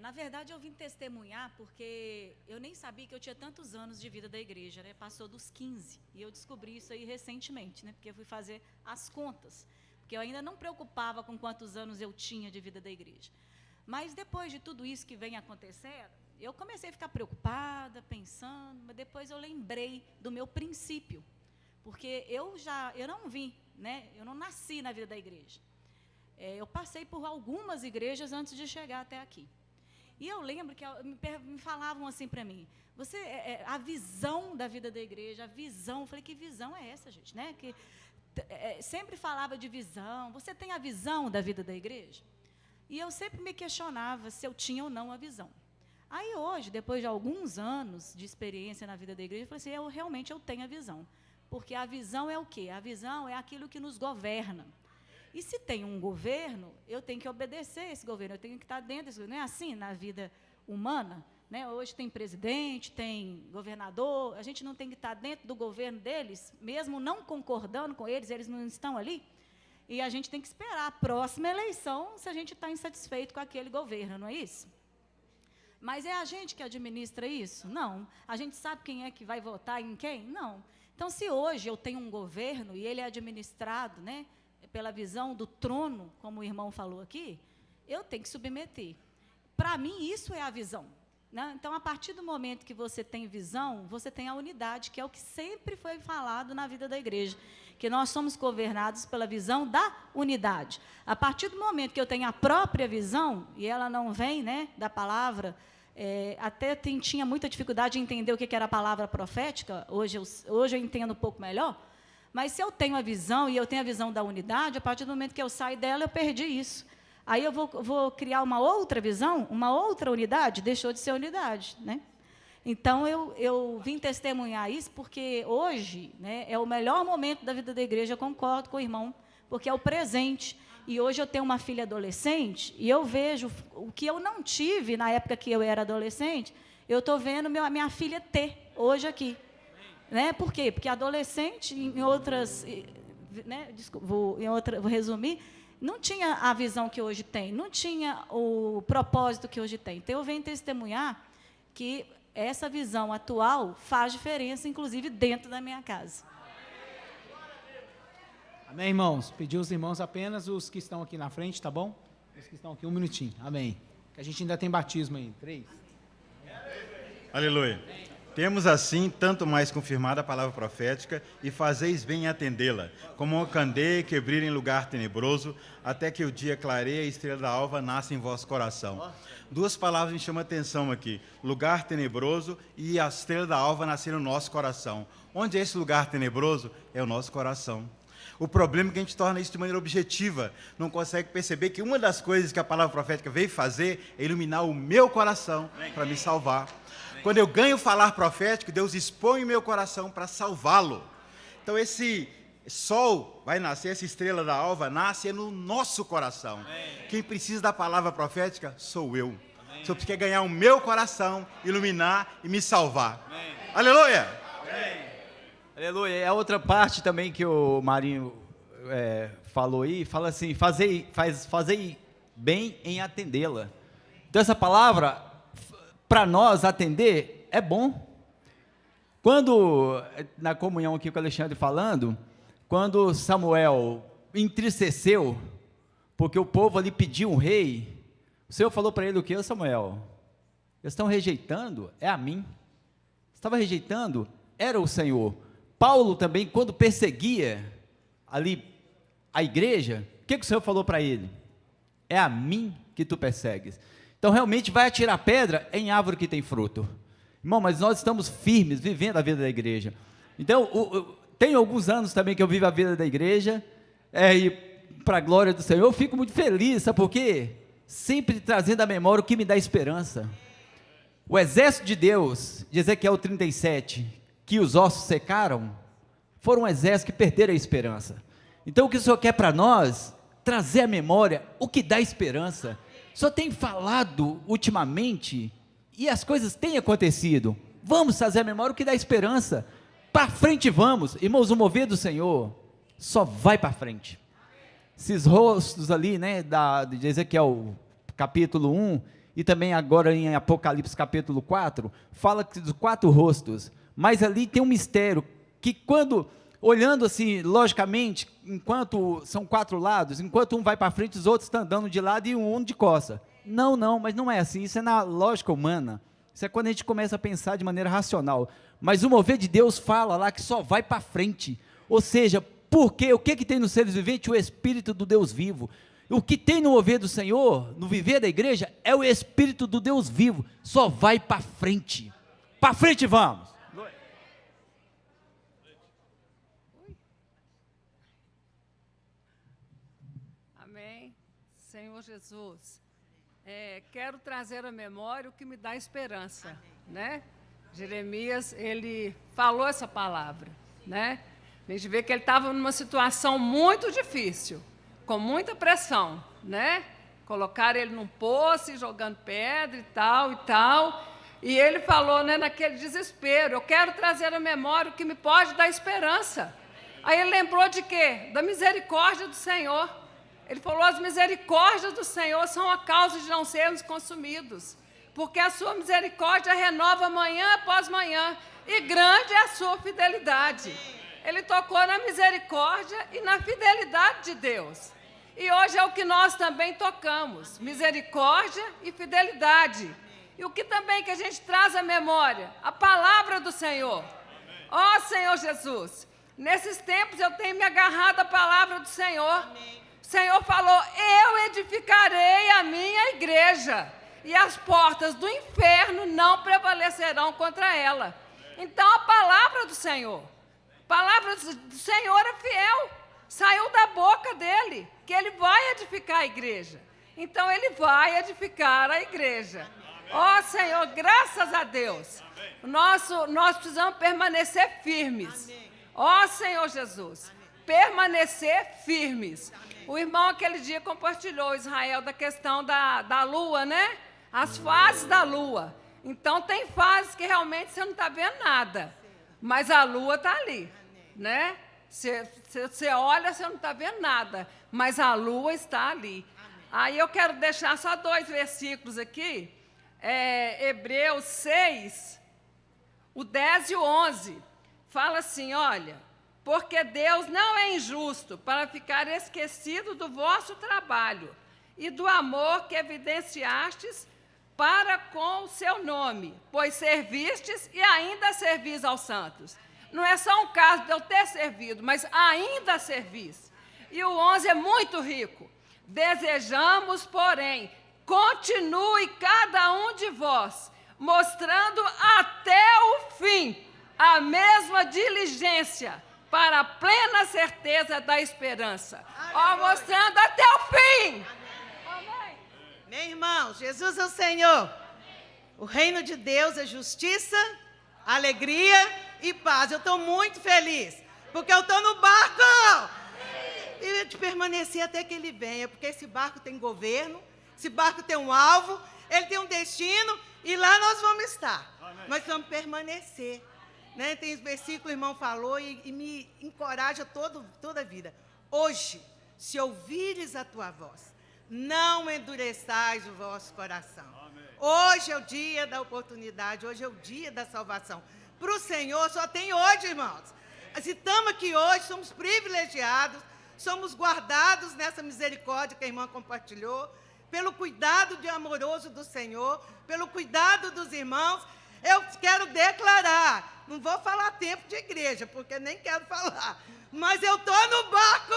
Na verdade, eu vim testemunhar porque eu nem sabia que eu tinha tantos anos de vida da igreja, né? Passou dos 15, e eu descobri isso aí recentemente, né? Porque eu fui fazer as contas, porque eu ainda não preocupava com quantos anos eu tinha de vida da igreja. Mas depois de tudo isso que vem acontecendo, eu comecei a ficar preocupada, pensando, mas depois eu lembrei do meu princípio, porque eu não vim, né? Eu não nasci na vida da igreja. Eu passei por algumas igrejas antes de chegar até aqui. E eu lembro que me falavam assim para mim, a visão da vida da igreja, a visão, eu falei, que visão é essa, gente, né? Que sempre falava de visão, você tem a visão da vida da igreja? E eu sempre me questionava se eu tinha ou não a visão. Aí hoje, depois de alguns anos de experiência na vida da igreja, eu falei assim, realmente eu tenho a visão. Porque a visão é o quê? A visão é aquilo que nos governa. E se tem um governo, eu tenho que obedecer esse governo, eu tenho que estar dentro desse governo. Não é assim na vida humana? né? Hoje tem presidente, tem governador, a gente não tem que estar dentro do governo deles, mesmo não concordando com eles, eles não estão ali, e a gente tem que esperar a próxima eleição se a gente está insatisfeito com aquele governo, não é isso? Mas é a gente que administra isso? Não. A gente sabe quem é que vai votar em quem? Não. Então, se hoje eu tenho um governo e ele é administrado, né, pela visão do trono, como o irmão falou aqui, eu tenho que submeter. Para mim, isso é a visão, né? Então, a partir do momento que você tem visão, você tem a unidade, que é o que sempre foi falado na vida da igreja, que nós somos governados pela visão da unidade. A partir do momento que eu tenho a própria visão, e ela não vem, né, da palavra, até tinha muita dificuldade de entender o que era a palavra profética, hoje eu entendo um pouco melhor, mas se eu tenho a visão, e eu tenho a visão da unidade, a partir do momento que eu saio dela, eu perdi isso. Aí eu vou criar uma outra visão, uma outra unidade, deixou de ser unidade, né? Então, eu vim testemunhar isso porque hoje, né, é o melhor momento da vida da igreja, eu concordo com o irmão, porque é o presente. E hoje eu tenho uma filha adolescente e eu vejo o que eu não tive na época que eu era adolescente, eu estou vendo a minha filha ter hoje aqui. Né? Por quê? Porque adolescente, em outras, né, vou resumir, não tinha a visão que hoje tem, não tinha o propósito que hoje tem. Então, eu venho testemunhar que essa visão atual faz diferença, inclusive, dentro da minha casa. Amém, irmãos? Pedi os irmãos apenas os que estão aqui na frente, tá bom? Os que estão aqui, um minutinho. Amém. Que a gente ainda tem batismo aí. 3. Aleluia. Temos assim tanto mais confirmada a palavra profética, e fazeis bem em atendê-la, como uma candeia que brilha em lugar tenebroso, até que o dia clareie e a estrela da alva nasça em vosso coração. Duas palavras me chamam a atenção aqui: lugar tenebroso e a estrela da alva nascer no nosso coração. Onde é esse lugar tenebroso? É o nosso coração. O problema é que a gente torna isso de maneira objetiva, não consegue perceber que uma das coisas que a palavra profética veio fazer é iluminar o meu coração para me salvar. Quando eu ganho falar profético, Deus expõe o meu coração para salvá-lo. Então, esse sol vai nascer, essa estrela da alva nasce no nosso coração. Quem precisa da palavra profética sou eu. Se eu quer ganhar o meu coração, iluminar e me salvar. Aleluia! Aleluia. É a outra parte também que o Marinho falou aí, fala assim, fazei bem em atendê-la. Então, essa palavra, para nós atender, é bom. Quando, na comunhão aqui com o Alexandre falando, quando Samuel entristeceu, porque o povo ali pediu um rei, o Senhor falou para ele o que, Samuel? Eles estão rejeitando, é a mim. Estava rejeitando, era o Senhor. Paulo também, quando perseguia ali a igreja, o que o Senhor falou para ele? É a mim que tu persegues. Então, realmente, vai atirar pedra em árvore que tem fruto. Irmão, mas nós estamos firmes, vivendo a vida da igreja. Então, tem alguns anos também que eu vivo a vida da igreja, e para a glória do Senhor, eu fico muito feliz, sabe por quê? Sempre trazendo à memória o que me dá esperança. O exército de Deus, de Ezequiel 37, que os ossos secaram, foram um exército que perderam a esperança. Então, o que o Senhor quer para nós? Trazer à memória o que dá esperança. O Senhor tem falado ultimamente, e as coisas têm acontecido. Vamos trazer à memória o que dá esperança. Para frente vamos. Irmãos, o mover do Senhor só vai para frente. Esses rostos ali, né, de Ezequiel capítulo 1, e também agora em Apocalipse capítulo 4, fala dos 4 rostos, mas ali tem um mistério, que quando, olhando assim, logicamente, enquanto são 4 lados, enquanto um vai para frente, os outros estão andando de lado e um de costa. Não, mas não é assim, isso é na lógica humana, isso é quando a gente começa a pensar de maneira racional, mas o mover de Deus fala lá que só vai para frente, ou seja, porque o que tem nos seres viventes? O Espírito do Deus vivo. O que tem no mover do Senhor, no viver da igreja, é o Espírito do Deus vivo, só vai para frente vamos. Amém. Senhor Jesus, quero trazer à memória o que me dá esperança, né? Jeremias, ele falou essa palavra, né? A gente vê que ele estava numa situação muito difícil, com muita pressão, né? Colocaram ele num poço, jogando pedra e tal, E ele falou, né, naquele desespero, eu quero trazer à memória o que me pode dar esperança. Aí ele lembrou de quê? Da misericórdia do Senhor. Ele falou, as misericórdias do Senhor são a causa de não sermos consumidos, porque a sua misericórdia renova manhã após manhã, e grande é a sua fidelidade. Ele tocou na misericórdia e na fidelidade de Deus. E hoje é o que nós também tocamos, misericórdia e fidelidade. E o que também que a gente traz à memória? A palavra do Senhor. Ó Senhor Jesus, nesses tempos eu tenho me agarrado à palavra do Senhor. O Senhor falou, eu edificarei a minha igreja, e as portas do inferno não prevalecerão contra ela. Então a palavra do Senhor é fiel, saiu da boca dele, que ele vai edificar a igreja. Então ele vai edificar a igreja. Ó Senhor, graças a Deus, nós precisamos permanecer firmes. Ó Senhor Jesus, permanecer firmes. O irmão aquele dia compartilhou, Israel, da questão da lua, né? As fases da lua. Então tem fases que realmente você não está vendo nada, mas a lua está ali, né? Você olha, você não está vendo nada, mas a lua está ali. Aí eu quero deixar só 2 versículos aqui. Hebreus 6, o 10 e o 11, fala assim, olha, porque Deus não é injusto para ficar esquecido do vosso trabalho e do amor que evidenciastes para com o seu nome, pois servistes e ainda servis aos santos. Não é só um caso de eu ter servido, mas ainda servis. E o 11 é muito rico. Desejamos, porém, continue cada um de vós, mostrando até o fim a mesma diligência, para a plena certeza da esperança. Ó, mostrando até o fim. Amém. Meu irmão, Jesus é o Senhor. O reino de Deus é justiça, alegria e paz. Eu estou muito feliz, porque eu estou no barco. E de permanecer até que ele venha, porque esse barco tem governo, esse barco tem um alvo, ele tem um destino, e lá nós vamos estar. Amém. Nós vamos permanecer. Né? Tem esse versículo, o irmão falou, e me encoraja toda a vida. Hoje, se ouvires a tua voz, não endureçais o vosso coração. Amém. Hoje é o dia da oportunidade, hoje é o dia da salvação. Para o Senhor só tem hoje, irmãos. Se estamos aqui hoje, somos privilegiados, somos guardados nessa misericórdia que a irmã compartilhou, pelo cuidado de amoroso do Senhor, pelo cuidado dos irmãos. Eu quero declarar, não vou falar tempo de igreja, porque nem quero falar, mas eu estou no barco,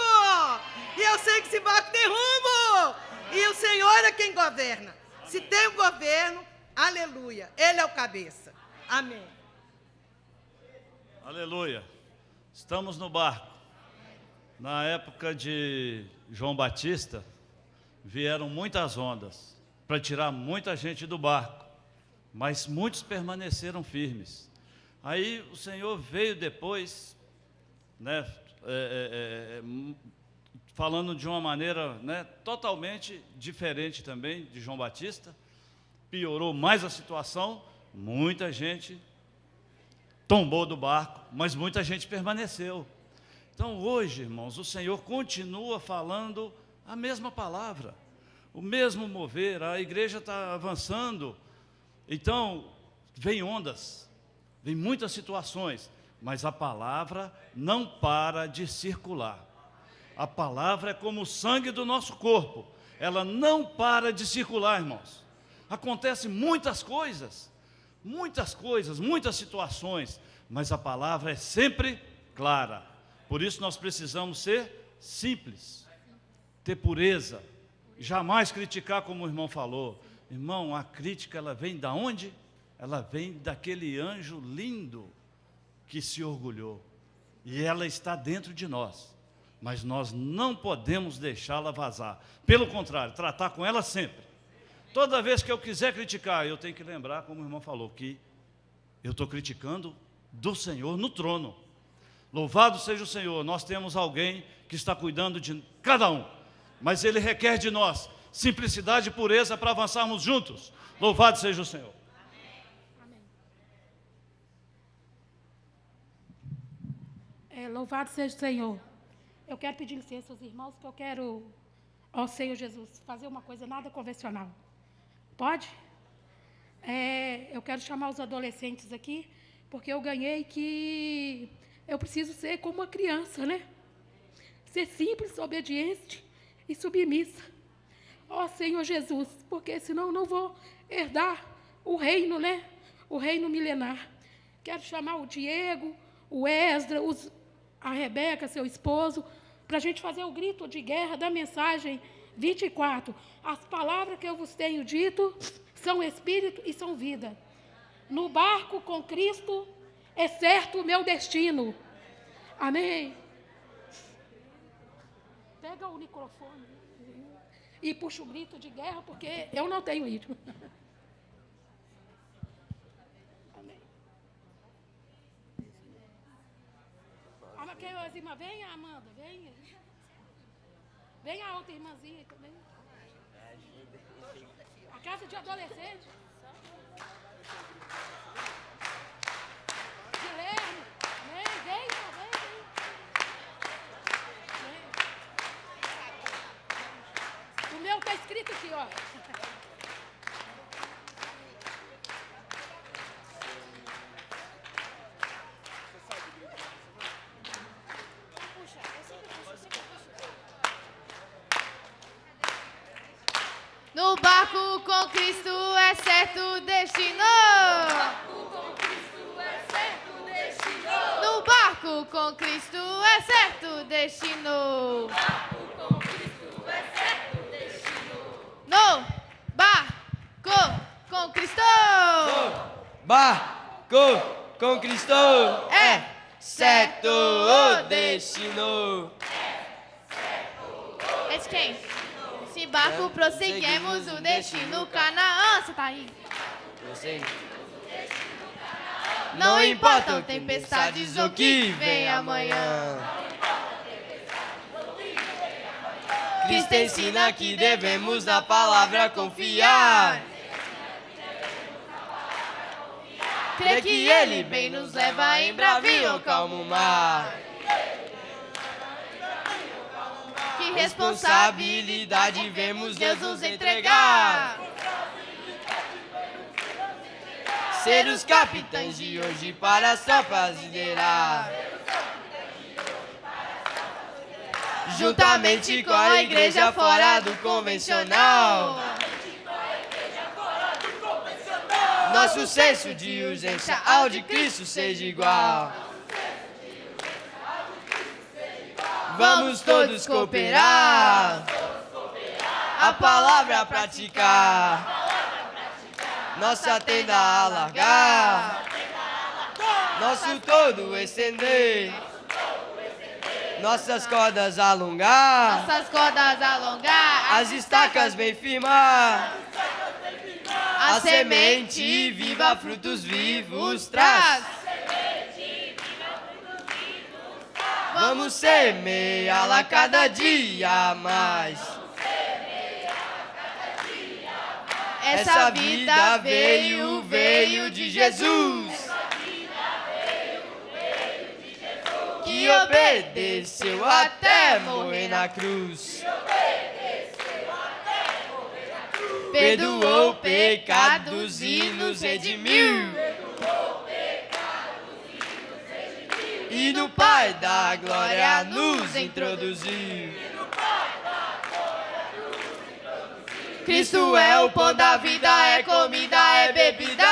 e eu sei que esse barco tem rumo, e o Senhor é quem governa. Se tem o governo, aleluia, Ele é o cabeça. Amém. Aleluia. Estamos no barco. Na época de João Batista, vieram muitas ondas para tirar muita gente do barco, mas muitos permaneceram firmes. Aí o Senhor veio depois, né, falando de uma maneira, né, totalmente diferente também de João Batista, piorou mais a situação, muita gente tombou do barco, mas muita gente permaneceu. Então hoje, irmãos, o Senhor continua falando a mesma palavra, o mesmo mover, a igreja está avançando. Então, vem ondas, vem muitas situações, mas a palavra não para de circular. A palavra é como o sangue do nosso corpo, ela não para de circular, irmãos. Acontecem muitas coisas, muitas situações, mas a palavra é sempre clara. Por isso nós precisamos ser simples, ter pureza, jamais criticar como o irmão falou. Irmão, a crítica, ela vem da onde? Ela vem daquele anjo lindo que se orgulhou. E ela está dentro de nós. Mas nós não podemos deixá-la vazar. Pelo contrário, tratar com ela sempre. Toda vez que eu quiser criticar, eu tenho que lembrar, como o irmão falou, que eu estou criticando do Senhor no trono. Louvado seja o Senhor, nós temos alguém que está cuidando de cada um. Mas Ele requer de nós simplicidade e pureza para avançarmos juntos. Louvado seja o Senhor. Louvado seja o Senhor. Eu quero pedir licença aos irmãos, que eu quero, ao Senhor Jesus, fazer uma coisa nada convencional. Pode? Eu quero chamar os adolescentes aqui, porque eu ganhei que eu preciso ser como uma criança, né? Ser simples, obediente e submissa. Ó Senhor Jesus, porque senão eu não vou herdar o reino, né? O reino milenar. Quero chamar o Diego, o Esdra, a Rebeca, seu esposo, para a gente fazer o grito de guerra da mensagem 24. As palavras que eu vos tenho dito são espírito e são vida. No barco com Cristo é certo o meu destino. Amém. Pega o microfone e puxa o grito de guerra, porque eu não tenho ritmo. As irmãs, vem, Amanda, vem. Vem a outra irmãzinha também. A casa de adolescente. Guilherme, vem. O meu está escrito aqui, ó. No barco com Cristo é certo destino. No barco com Cristo é certo destino. No barco com Cristo. Barco com Cristo é certo o destino. É de quem? Esse barco prosseguimos o destino Canaã. Você tá aí? Não importam tempestades ou que vem amanhã. Cristo ensina que devemos na palavra confiar. Crê que Ele bem nos leva em bravio calmo mar. Que responsabilidade vemos Deus nos entregar. Ser os capitães de hoje para as tropas liderar. Juntamente com a igreja fora do convencional. Nosso senso de urgência ao de Cristo seja igual. Vamos todos cooperar, a palavra praticar, nossa tenda alargar, nosso todo estender, nossas cordas alongar, as estacas bem firmar, a semente viva frutos vivos traz. Vamos semeá-la cada dia mais. Essa vida veio de Jesus, que obedeceu até morrer na cruz. Perdoou pecados e nos redimiu. E no Pai da Glória nos introduziu. Cristo é o pão da vida, é comida, é bebida.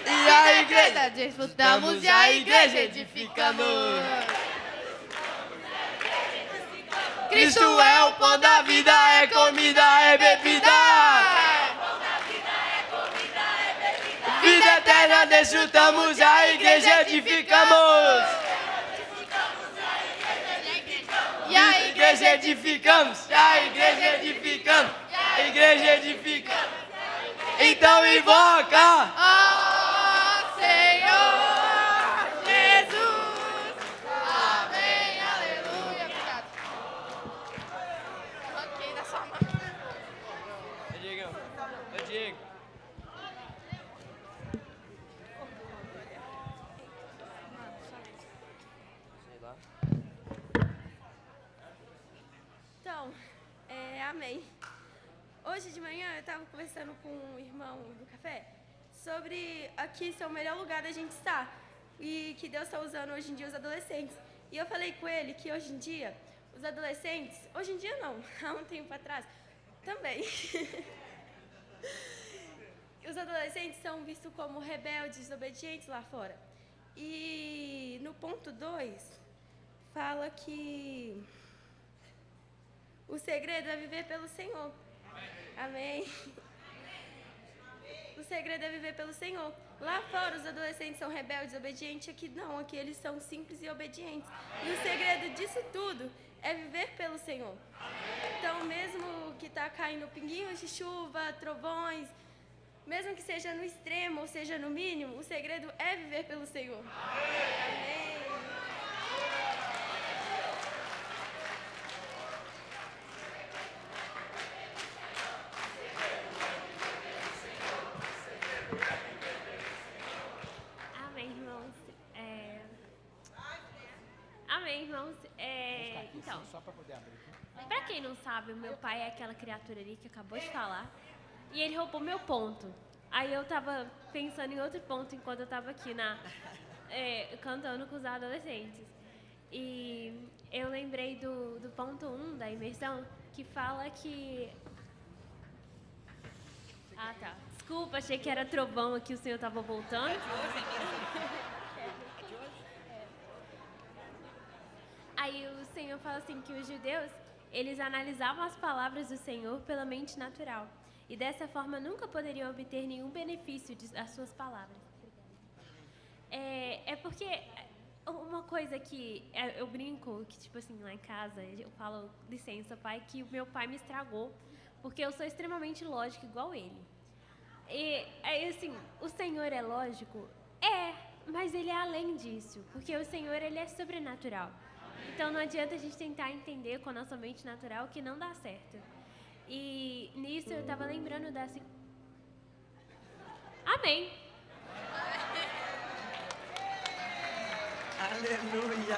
E a igreja desfrutamos e a igreja edificamos. Cristo é o pão da vida, é comida, é bebida. Vida eterna desfrutamos, a igreja edificamos. E a igreja edificamos, a igreja edificamos, a igreja edificamos. Então invoca, ó Senhor Jesus. Amém, aleluia. Obrigado. Ok, dá sua mão. Diego. Então, amém. Hoje de manhã eu estava conversando com um irmão do café sobre aqui ser o melhor lugar da gente estar e que Deus está usando hoje em dia os adolescentes. E eu falei com ele que hoje em dia os adolescentes, hoje em dia não, há um tempo atrás, também. Os adolescentes são vistos como rebeldes, desobedientes lá fora. E no ponto 2, fala que o segredo é viver pelo Senhor. Amém. O segredo é viver pelo Senhor. Lá fora os adolescentes são rebeldes, desobedientes, aqui não, aqui eles são simples e obedientes. E o segredo disso tudo é viver pelo Senhor. Então, mesmo que está caindo pinguinhos de chuva, trovões, mesmo que seja no extremo ou seja no mínimo, o segredo é viver pelo Senhor. Amém. Amém, irmãos. Amém, irmãos. Então, pra quem não sabe, o meu pai é aquela criatura ali que acabou de falar. E ele roubou meu ponto. Aí eu tava pensando em outro ponto enquanto eu tava aqui cantando com os adolescentes. E eu lembrei do ponto 1 da imersão, que fala que... Ah, tá. Desculpa, achei que era trovão aqui, o senhor tava voltando. Aí o Senhor fala assim que os judeus, eles analisavam as palavras do Senhor pela mente natural. E dessa forma nunca poderiam obter nenhum benefício das suas palavras. Porque uma coisa que eu brinco, que tipo assim, lá em casa, eu falo, licença, pai, que o meu pai me estragou, porque eu sou extremamente lógica igual ele. E aí, assim, o Senhor é lógico? Mas ele é além disso, porque o Senhor, ele é sobrenatural. Então não adianta a gente tentar entender com a nossa mente natural que não dá certo. E nisso eu estava lembrando da... Amém. Aleluia.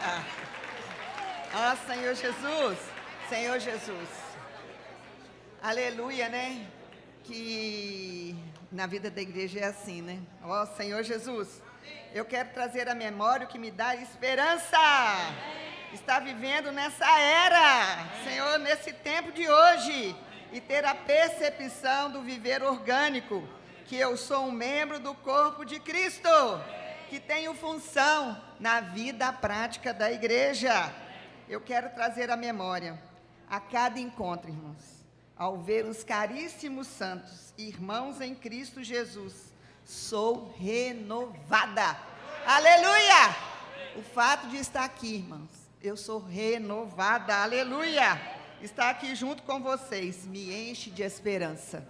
Ó, Senhor Jesus. Senhor Jesus. Aleluia, né? Que na vida da igreja é assim, né? Ó, Senhor Jesus. Eu quero trazer à memória o que me dá esperança. Está vivendo nessa era, Senhor, nesse tempo de hoje. E ter a percepção do viver orgânico, que eu sou um membro do corpo de Cristo, que tenho função na vida prática da igreja. Eu quero trazer à memória, a cada encontro, irmãos, ao ver os caríssimos santos, irmãos em Cristo Jesus, sou renovada. Aleluia! O fato de estar aqui, irmãos, eu sou renovada. Aleluia! Estar aqui junto com vocês me enche de esperança.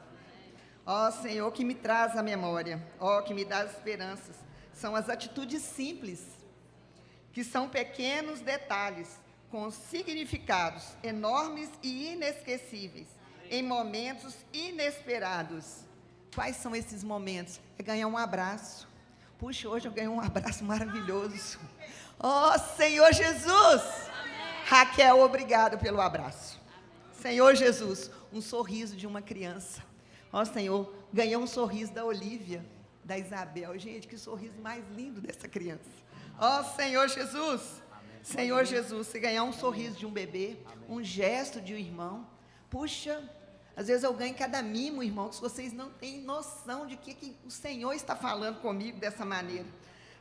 Ó Senhor, que me traz a memória, ó que me dá as esperanças, são as atitudes simples, que são pequenos detalhes, com significados enormes e inesquecíveis, em momentos inesperados. Quais são esses momentos? É ganhar um abraço. Puxa, hoje eu ganhei um abraço maravilhoso. Ó Senhor Jesus! Raquel, obrigado pelo abraço. Senhor Jesus, um sorriso de uma criança. Ó Senhor, ganhei um sorriso da Olívia, da Isabel. Gente, que sorriso mais lindo dessa criança. Ó Senhor Jesus, Senhor Jesus, se ganhar um sorriso de um bebê, um gesto de um irmão. Puxa, às vezes eu ganho cada mimo, irmão, que vocês não têm noção de que o Senhor está falando comigo dessa maneira.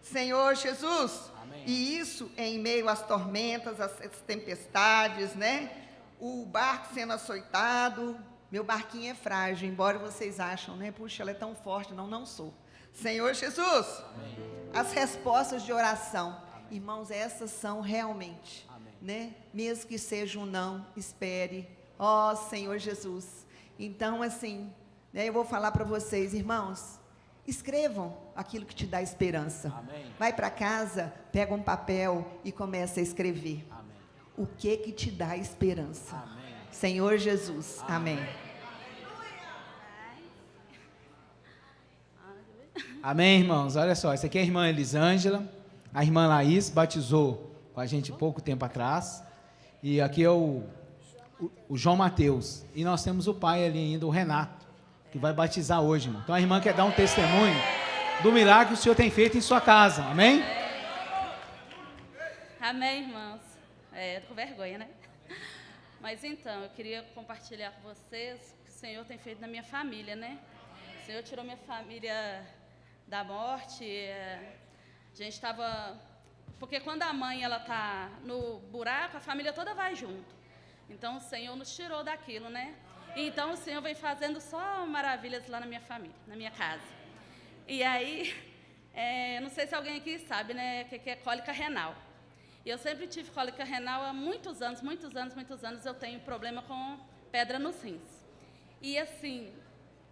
Senhor Jesus, amém. E isso em meio às tormentas, às tempestades, né? O barco sendo açoitado, meu barquinho é frágil, embora vocês acham, né? Puxa, ela é tão forte, não sou. Senhor Jesus, amém. As respostas de oração, amém. Irmãos, essas são realmente, amém. Né? Mesmo que seja um não, espere, ó Senhor Jesus. Então, assim, né, eu vou falar para vocês, irmãos, escrevam aquilo que te dá esperança. Amém. Vai para casa, pega um papel e começa a escrever. Amém. O que te dá esperança? Amém. Senhor Jesus. Amém. Amém, irmãos. Olha só, essa aqui é a irmã Elisângela. A irmã Laís batizou com a gente pouco tempo atrás. E aqui é o João Mateus. E nós temos o pai ali ainda, o Renato, que vai batizar hoje, irmão. Então a irmã quer dar um testemunho do milagre que o Senhor tem feito em sua casa. Amém? Amém, irmãos. Tô com vergonha, né? Mas então, eu queria compartilhar com vocês o que o Senhor tem feito na minha família, né? O Senhor tirou minha família da morte. A gente estava... Porque quando a mãe ela tá no buraco, a família toda vai junto. Então, o Senhor nos tirou daquilo, né? Então, o Senhor vem fazendo só maravilhas lá na minha família, na minha casa. E aí, não sei se alguém aqui sabe, né, o que é cólica renal. E eu sempre tive cólica renal há muitos anos eu tenho problema com pedra nos rins. E assim,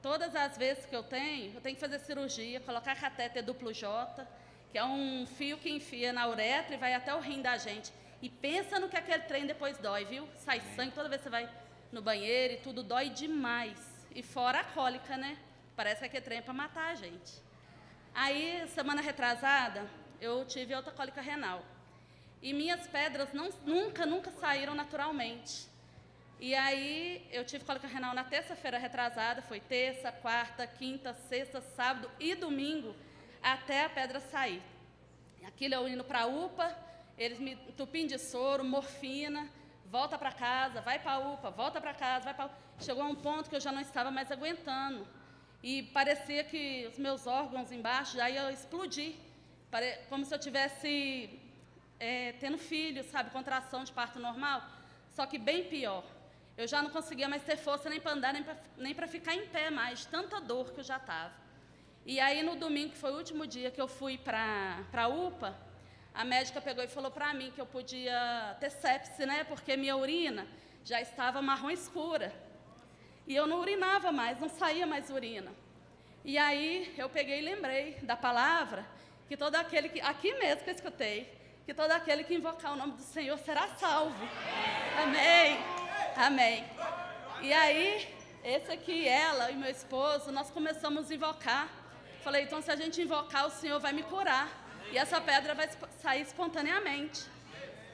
todas as vezes que eu tenho que fazer cirurgia, colocar catéter duplo J, que é um fio que enfia na uretra e vai até o rim da gente. E pensa no que aquele trem depois dói, viu? Sai sangue toda vez que você vai no banheiro e tudo dói demais. E fora a cólica, né? Parece que aquele trem é para matar a gente. Aí, semana retrasada, eu tive outra cólica renal. E minhas pedras nunca saíram naturalmente. E aí, eu tive cólica renal na terça-feira retrasada, foi terça, quarta, quinta, sexta, sábado e domingo, até a pedra sair. Aquilo eu indo para a UPA, eles me entupindo de soro, morfina, volta para casa, vai para a UPA, volta para casa, vai para a UPA. Chegou a um ponto que eu já não estava mais aguentando. E parecia que os meus órgãos embaixo já iam explodir. Como se eu tivesse tendo filho, sabe, contração de parto normal. Só que bem pior. Eu já não conseguia mais ter força nem para andar, nem para ficar em pé mais, tanta dor que eu já estava. E aí, no domingo, que foi o último dia que eu fui para a UPA, a médica pegou e falou para mim que eu podia ter sepse, né? Porque minha urina já estava marrom escura. E eu não urinava mais, não saía mais urina. E aí, eu peguei e lembrei da palavra, que todo aquele que... Aqui mesmo que eu escutei, que todo aquele que invocar o nome do Senhor será salvo. Amém. Amém. E aí, esse aqui, ela e meu esposo, nós começamos a invocar. Falei, então se a gente invocar, o Senhor vai me curar. E essa pedra vai sair espontaneamente.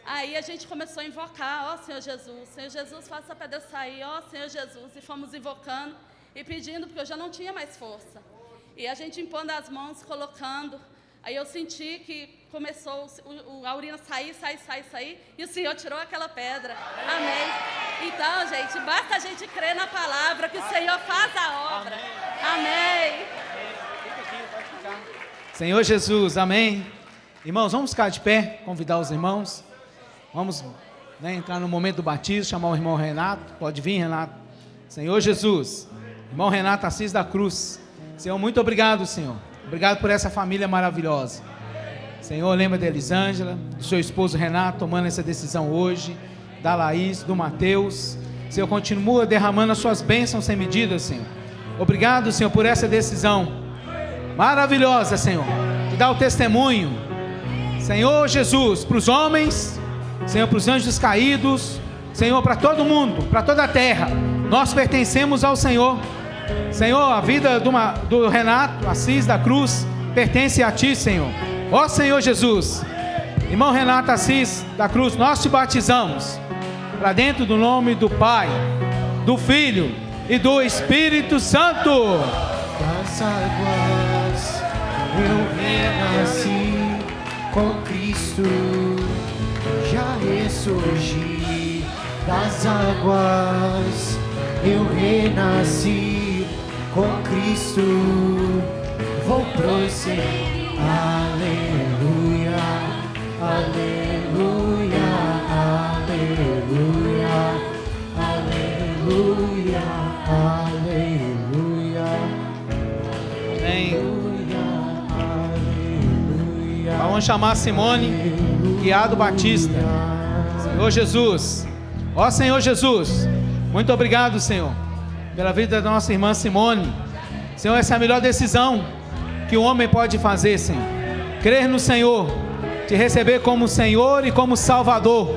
Aí a gente começou a invocar, ó Senhor Jesus, faça essa pedra sair, ó Senhor Jesus. E fomos invocando e pedindo, porque eu já não tinha mais força. E a gente impondo as mãos, colocando. Aí eu senti que começou a urina sair, e o Senhor tirou aquela pedra. Amém. Então, gente, basta a gente crer na palavra que o Senhor faz a obra. Amém. Senhor Jesus, amém. Irmãos, vamos ficar de pé, convidar os irmãos. Vamos entrar no momento do batismo, chamar o irmão Renato. Pode vir, Renato. Senhor Jesus, irmão Renato Assis da Cruz. Senhor, muito obrigado, Senhor. Obrigado por essa família maravilhosa. Senhor, lembra da Elisângela, do seu esposo Renato, tomando essa decisão hoje, da Laís, do Mateus. Senhor, continua derramando as suas bênçãos sem medida, Senhor. Obrigado, Senhor, por essa decisão maravilhosa, Senhor, de dar o testemunho, Senhor Jesus, para os homens, Senhor, para os anjos caídos, Senhor, para todo mundo, para toda a terra. Nós pertencemos ao Senhor. Senhor, a vida do Renato Assis da Cruz pertence a Ti, Senhor. Ó Senhor Jesus, irmão Renato Assis da Cruz, nós te batizamos para dentro do nome do Pai, do Filho e do Espírito Santo. Das águas eu renasci com Cristo, já ressurgi. Das águas eu renasci com Cristo, vou prosseguir. Aleluia, aleluia, aleluia, aleluia, aleluia. Amém. Vamos chamar Simone Guiado Batista. Senhor Jesus, ó Senhor Jesus, muito obrigado, Senhor, pela vida da nossa irmã Simone. Senhor, essa é a melhor decisão que o homem pode fazer, Senhor. Crer no Senhor, te receber como Senhor e como Salvador,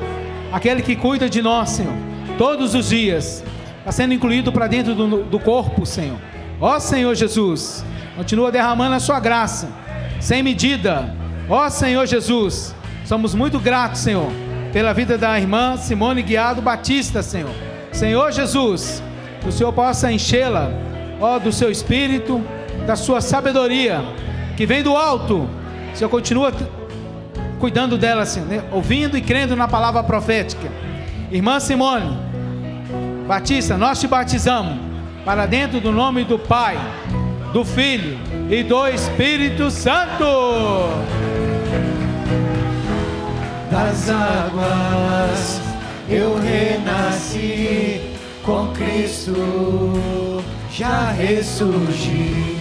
aquele que cuida de nós, Senhor, todos os dias. Está sendo incluído para dentro do corpo, Senhor. Ó Senhor Jesus, continua derramando a sua graça sem medida. Ó Senhor Jesus, Somos muito gratos, Senhor, pela vida da irmã Simone Guiado Batista, Senhor. Senhor Jesus, que o Senhor possa enchê-la, ó, do seu espírito, da sua sabedoria, que vem do alto. O Senhor continua cuidando dela, Senhor, né? Ouvindo e crendo na palavra profética. Irmã Simone Batista, nós te batizamos para dentro do nome do Pai, do Filho e do Espírito Santo. Das águas eu renasci, com Cristo já ressurgi.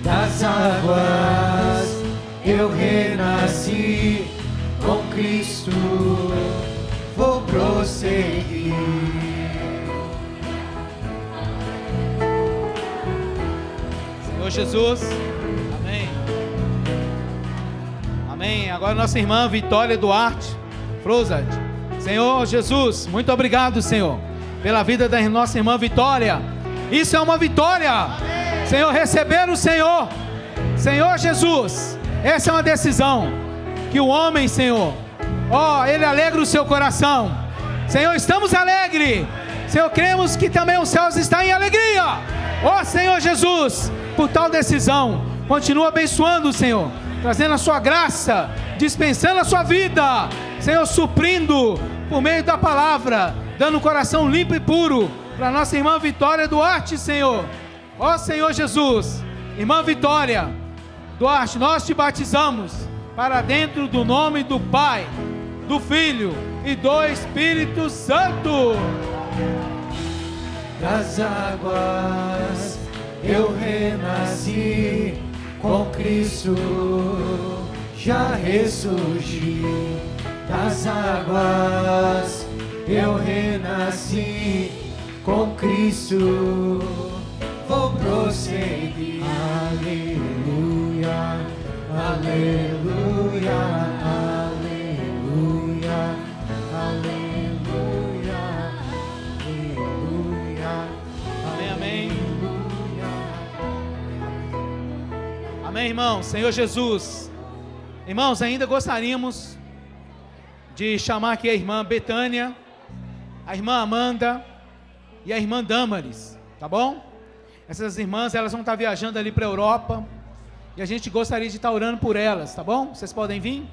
Das águas eu renasci, com Cristo vou prosseguir. Senhor Jesus, amém. Amém. Agora nossa irmã Vitória Duarte Frozad. Senhor Jesus, muito obrigado, Senhor, pela vida da nossa irmã Vitória. Isso é uma vitória, Senhor, receber o Senhor. Senhor Jesus, essa é uma decisão que o homem, Senhor, ó, ele alegra o seu coração. Senhor, estamos alegres. Senhor, cremos que também os céus estão em alegria. Ó Senhor Jesus, por tal decisão, continua abençoando, Senhor, trazendo a sua graça, dispensando a sua vida, Senhor, suprindo por meio da palavra, dando um coração limpo e puro para nossa irmã Vitória Duarte, Senhor. Ó Senhor Jesus, irmã Vitória Duarte, nós te batizamos para dentro do nome do Pai, do Filho e do Espírito Santo. Das águas eu renasci, com Cristo já ressurgi. Das águas eu renasci, com Cristo vou prosseguir. Aleluia, aleluia, aleluia, aleluia, aleluia. Amém, amém. Amém, irmãos. Senhor Jesus. Irmãos, ainda gostaríamos de chamar aqui a irmã Betânia, a irmã Amanda e a irmã Damaris, tá bom? Essas irmãs, elas vão estar viajando ali para a Europa e a gente gostaria de estar orando por elas, tá bom? Vocês podem vir?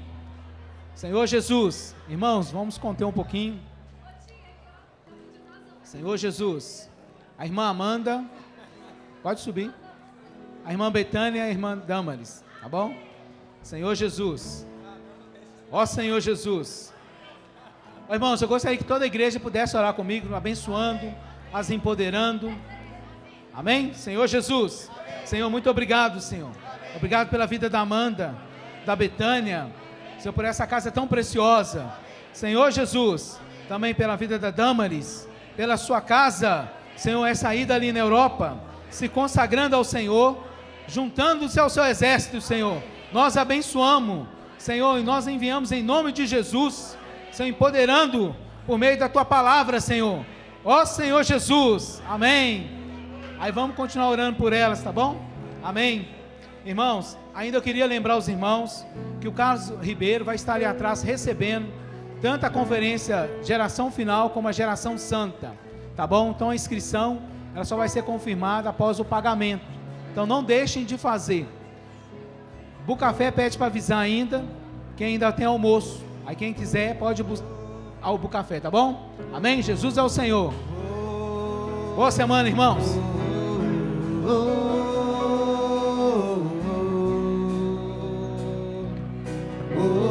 Senhor Jesus, irmãos, vamos conter um pouquinho. Senhor Jesus, a irmã Amanda, pode subir. A irmã Betânia e a irmã Damaris, tá bom? Senhor Jesus, ó Senhor Jesus. Ó, irmãos, eu gostaria que toda a igreja pudesse orar comigo, abençoando, as empoderando. Amém? Senhor Jesus, Senhor, muito obrigado, Senhor. Obrigado pela vida da Amanda, da Betânia, Senhor, por essa casa tão preciosa. Senhor Jesus, também pela vida da Damaris, pela sua casa, Senhor, essa ida ali na Europa, se consagrando ao Senhor, juntando-se ao seu exército, Senhor. Nós abençoamos, Senhor, e nós enviamos em nome de Jesus, Senhor, empoderando por meio da tua palavra, Senhor. Ó Senhor Jesus, amém. Aí vamos continuar orando por elas, tá bom? Amém. Irmãos, ainda eu queria lembrar os irmãos que o Carlos Ribeiro vai estar ali atrás recebendo tanto a conferência Geração Final como a Geração Santa, tá bom? Então a inscrição, ela só vai ser confirmada após o pagamento. Então não deixem de fazer. Bucafé pede para avisar ainda, que ainda tem almoço. Aí quem quiser pode buscar ao Bucafé, tá bom? Amém? Jesus é o Senhor. Boa semana, irmãos. Oh